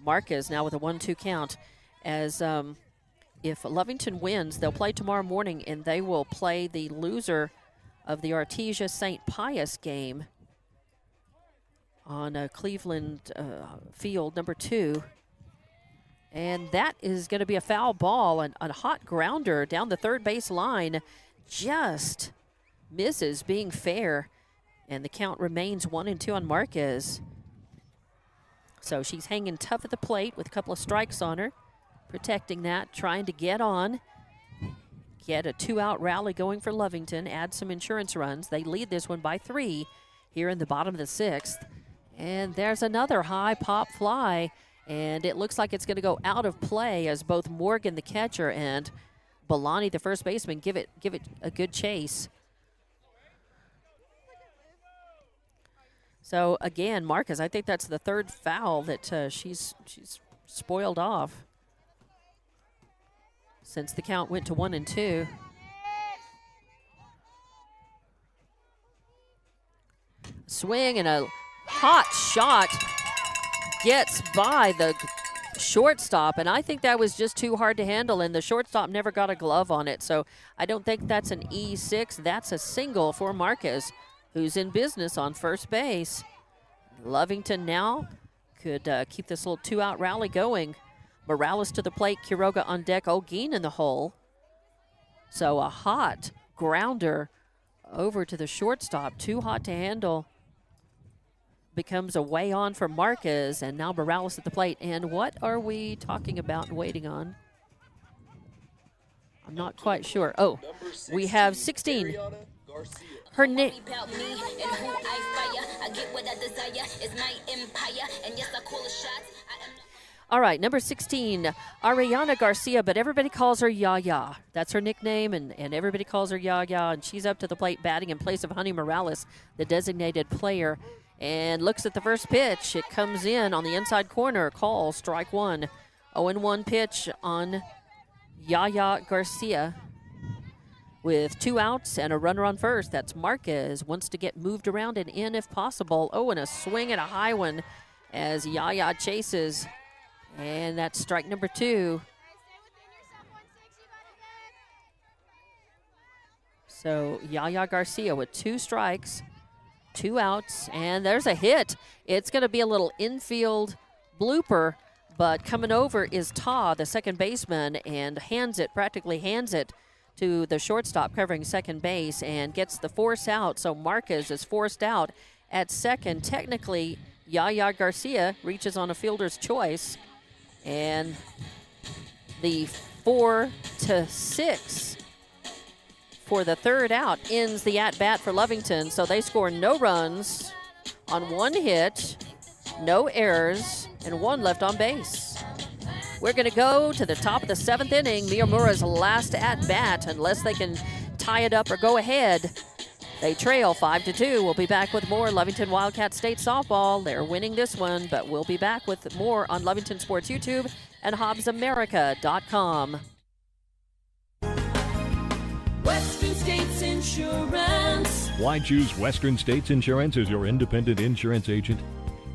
Marquez now with a 1-2 count. As if Lovington wins, they'll play tomorrow morning, and they will play the loser of the Artesia St. Pius game on Cleveland Field, number 2. And that is going to be a foul ball, and a hot grounder down the third base line just misses being fair. And the count remains 1-2 on Marquez. So she's hanging tough at the plate with a couple of strikes on her, protecting that, trying to get on. Get a 2-out rally going for Lovington, add some insurance runs. They lead this one by 3 here in the bottom of the 6th. And there's another high pop fly, and it looks like it's going to go out of play as both Morgan, the catcher, and Belani, the first baseman, give it a good chase. So again, Marcus, I think that's the third foul that she's spoiled off since the count went to 1-2. Swing and a hot shot gets by the shortstop, and I think that was just too hard to handle, and the shortstop never got a glove on it. So I don't think that's an E6. That's a single for Marquez, who's in business on first base. Lovington now could keep this little 2-out rally going. Morales to the plate, Quiroga on deck, Olguin in the hole. So a hot grounder over to the shortstop, too hot to handle. Becomes a way on for Marquez, and now Morales at the plate. And what are we talking about and waiting on? I'm not quite sure. Oh, we have 16. Her name. All right, number 16, Ariana Garcia, but everybody calls her Yaya. That's her nickname, and everybody calls her Yaya, and she's up to the plate batting in place of Honey Morales, the designated player, and looks at the first pitch. It comes in on the inside corner, call, strike 1. 0-1 pitch on Yaya Garcia with 2 outs and a runner on first. That's Marquez, wants to get moved around and in if possible. Oh, and a swing and a high one as Yaya chases. And that's strike number 2. So Yaya Garcia with 2 strikes, 2 outs, and there's a hit. It's going to be a little infield blooper, but coming over is Ta, the second baseman, and practically hands it to the shortstop covering second base and gets the force out. So Marquez is forced out at second. Technically, Yaya Garcia reaches on a fielder's choice. And the 4-6 for the third out ends the at-bat for Lovington. So they score no runs on 1 hit, no errors, and 1 left on base. We're going to go to the top of the 7th inning, Miyamura's last at-bat, unless they can tie it up or go ahead. They trail 5-2. We'll be back with more Lovington Wildcat State Softball. They're winning this one, but we'll be back with more on Lovington Sports YouTube and HobbsAmerica.com. Western States Insurance. Why choose Western States Insurance as your independent insurance agent?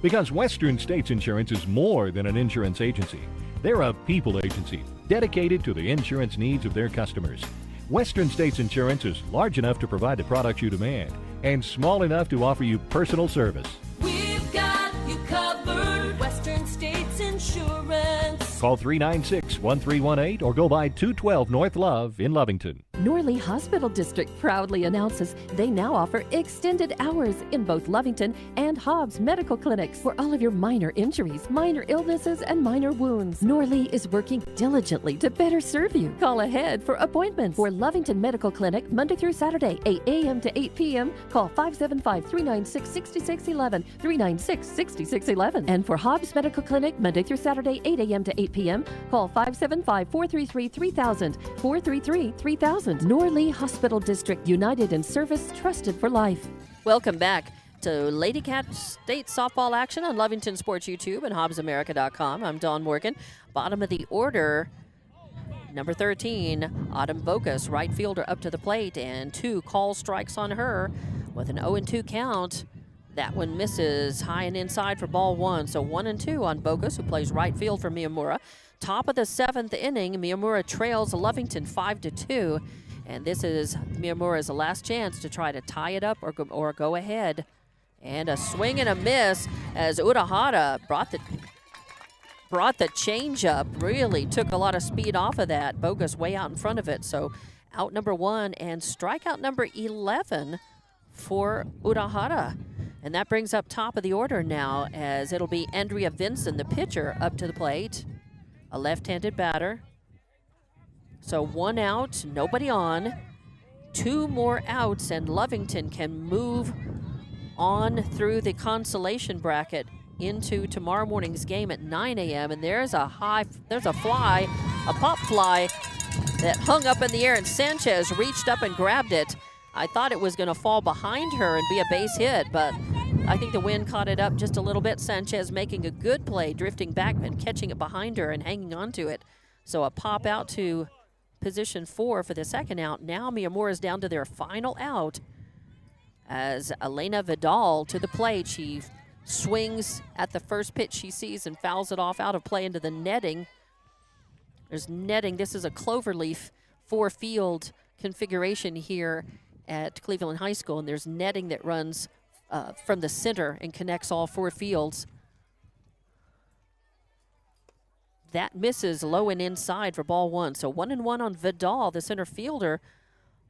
Because Western States Insurance is more than an insurance agency. They're a people agency dedicated to the insurance needs of their customers. Western States Insurance is large enough to provide the products you demand and small enough to offer you personal service. We've got you covered. Western States Insurance. Call 396-1318 or go by 212 North Love in Lovington. Norley Hospital District proudly announces they now offer extended hours in both Lovington and Hobbs medical clinics for all of your minor injuries, minor illnesses, and minor wounds. Norley is working diligently to better serve you. Call ahead for appointments for Lovington Medical Clinic Monday through Saturday, 8 a.m. to 8 p.m. Call 575-396-6611, 396-6611. And for Hobbs Medical Clinic Monday through Saturday, 8 a.m. to 8 p.m. Call 575-433-3000, 433-3000. Norley Hospital District, united in service, trusted for life. Welcome back to Lady Cat State Softball action on Lovington Sports YouTube and HobbsAmerica.com. I'm Dawn Morgan. Bottom of the order, number 13, Autumn Bocas, right fielder, up to the plate, and 2 call strikes on her with an 0-2 count. That one misses high and inside for ball 1. So 1-2 on Bocas, who plays right field for Miyamura. Top of the 7th inning, Miyamura trails Lovington 5-2. And this is Miyamura's last chance to try to tie it up or go ahead. And a swing and a miss as Urahara brought the change up. Really took a lot of speed off of that. Bogus way out in front of it. So out number 1 and strikeout number 11 for Urahara. And that brings up top of the order now, as it'll be Andrea Vinson, the pitcher, up to the plate. A left-handed batter. So 1 out, nobody on. 2 more outs, and Lovington can move on through the consolation bracket into tomorrow morning's game at 9 a.m. And there's a pop fly that hung up in the air, and Sanchez reached up and grabbed it. I thought it was going to fall behind her and be a base hit, but I think the wind caught it up just a little bit. Sanchez making a good play, drifting back and catching it behind her and hanging on to it. So a pop out to position 4 for the second out. Now Miyamura is down to their final out as Elena Vidal to the plate. She swings at the first pitch she sees and fouls it off out of play into the netting. There's netting. This is a cloverleaf 4-field configuration here at Cleveland High School, and there's netting that runs from the center and connects all 4 fields. That misses low and inside for ball 1. So 1-1 on Vidal, the center fielder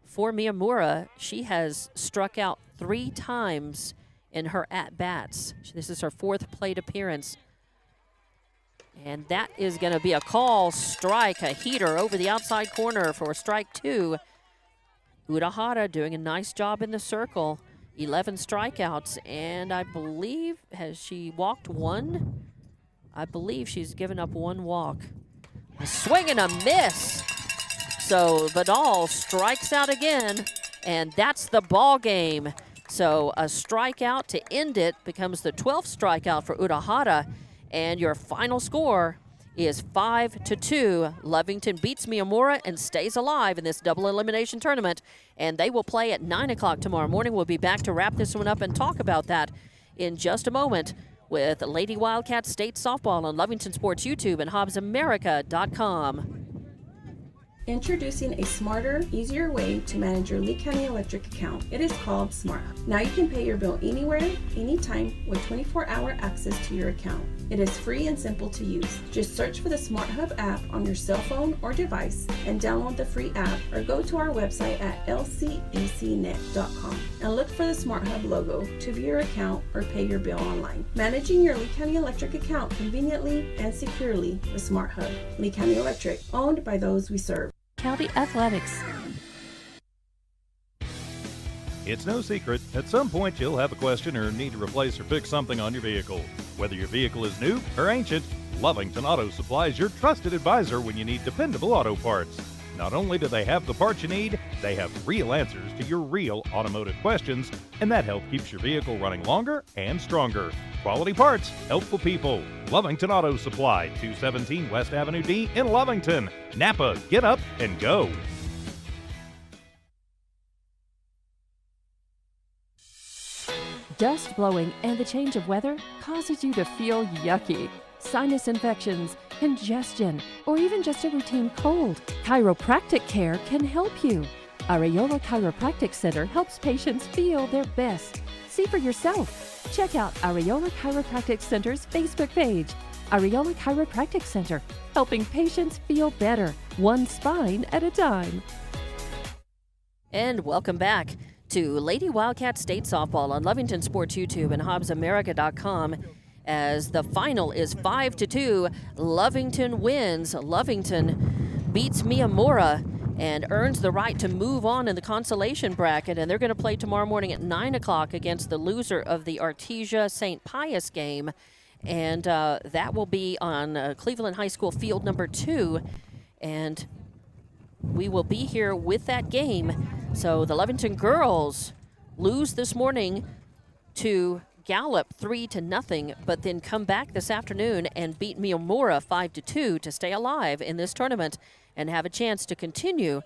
for Miyamura. She has struck out 3 times in her at-bats. This is her 4th plate appearance. And that is going to be a call strike, a heater over the outside corner for strike 2. Urahara doing a nice job in the circle. 11 strikeouts, and I believe, has she walked 1? I believe she's given up 1 walk. A swing and a miss. So Vidal strikes out again, and that's the ball game. So a strikeout to end it becomes the 12th strikeout for Urahara, and your final score is 5-2. Lovington beats Miyamura and stays alive in this double elimination tournament, and they will play at 9 o'clock tomorrow morning. We'll be back to wrap this one up and talk about that in just a moment with Lady Wildcats State Softball on Lovington Sports YouTube and HobbsAmerica.com. Introducing a smarter, easier way to manage your Lee County Electric account. It is called SmartHub. Now you can pay your bill anywhere, anytime, with 24-hour access to your account. It is free and simple to use. Just search for the SmartHub app on your cell phone or device and download the free app, or go to our website at lcecnet.com and look for the SmartHub logo to view your account or pay your bill online. Managing your Lee County Electric account conveniently and securely with SmartHub. Lee County Electric, owned by those we serve. County Athletics. It's no secret, at some point you'll have a question or need to replace or fix something on your vehicle. Whether your vehicle is new or ancient, Lovington Auto Supply is your trusted advisor when you need dependable auto parts. Not only do they have the parts you need, they have real answers to your real automotive questions, and that help keeps your vehicle running longer and stronger. Quality parts, helpful people. Lovington Auto Supply, 217 West Avenue D in Lovington. Napa, get up and go. Dust blowing and the change of weather causes you to feel yucky. Sinus infections, congestion, or even just a routine cold. Chiropractic care can help you. Areola Chiropractic Center helps patients feel their best. See for yourself. Check out Areola Chiropractic Center's Facebook page. Areola Chiropractic Center, helping patients feel better, one spine at a time. And welcome back to Lady Wildcat State Softball on Lovington Sports YouTube and HobbsAmerica.com. As the final is 5-2, Lovington wins. Lovington beats Miyamura and earns the right to move on in the consolation bracket. And they're going to play tomorrow morning at 9 o'clock against the loser of the Artesia St. Pius game. And that will be on Cleveland High School field number 2. And we will be here with that game. So the Lovington girls lose this morning to Gallup 3-0, but then come back this afternoon and beat Miyamura 5-2 to stay alive in this tournament and have a chance to continue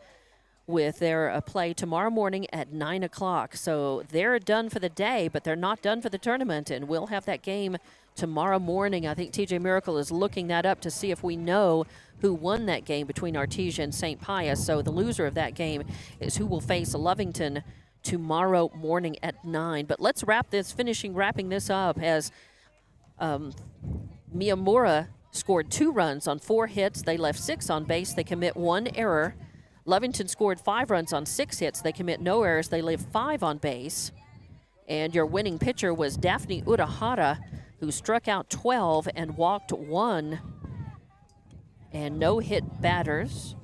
with their play tomorrow morning at 9 o'clock. So they're done for the day, but they're not done for the tournament, and we'll have that game tomorrow morning. I think TJ Miracle is looking that up to see if we know who won that game between Artesia and St. Pius. So the loser of that game is who will face Lovington tomorrow morning at 9. But let's wrapping this up as Miyamura scored 2 runs on 4 hits. They left 6 on base. They commit 1 error. Lovington scored 5 runs on 6 hits. They commit no errors. They leave 5 on base. And your winning pitcher was Daphne Urahara, who struck out 12 and walked 1, and no hit batters.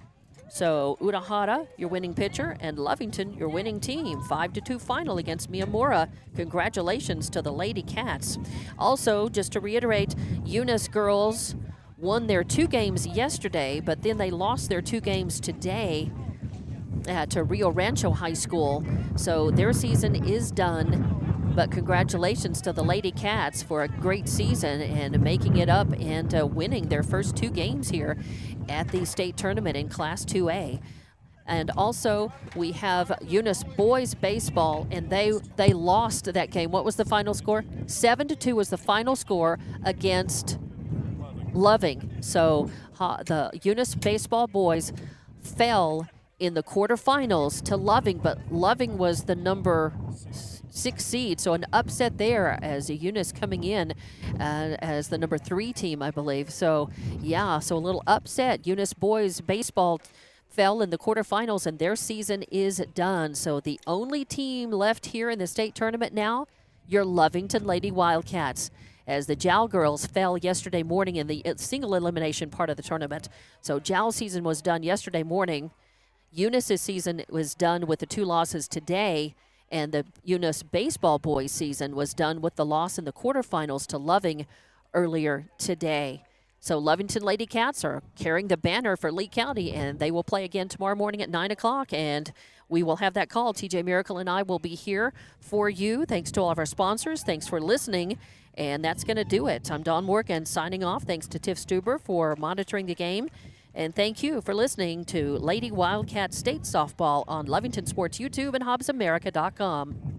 So Urahara, your winning pitcher, and Lovington, your winning team. 5-2 final against Miyamura. Congratulations to the Lady Cats. Also, just to reiterate, Eunice girls won their 2 games yesterday, but then they lost their 2 games today at Rio Rancho High School. So their season is done. But congratulations to the Lady Cats for a great season and making it up and winning their first 2 games here at the state tournament in Class 2A. And also, we have Eunice boys baseball, and they lost that game. What was the final score? 7-2 was the final score against Loving. So the Eunice baseball boys fell in the quarterfinals to Loving, but Loving was the number 6 seed, so an upset there as Eunice coming in as the number 3 team, I believe. So, yeah, so a little upset. Eunice boys baseball fell in the quarterfinals, and their season is done. So the only team left here in the state tournament now, your Lovington Lady Wildcats, as the Jowl girls fell yesterday morning in the single elimination part of the tournament. So Jowl's season was done yesterday morning. Eunice's season was done with the 2 losses today. And the Eunice baseball boys season was done with the loss in the quarterfinals to Loving earlier today. So Lovington Lady Cats are carrying the banner for Lee County, and they will play again tomorrow morning at 9 o'clock. And we will have that call. TJ Miracle and I will be here for you. Thanks to all of our sponsors. Thanks for listening. And that's going to do it. I'm Dawn Morgan signing off. Thanks to Tiff Stuber for monitoring the game. And thank you for listening to Lady Wildcat State Softball on Lovington Sports YouTube and HobbsAmerica.com.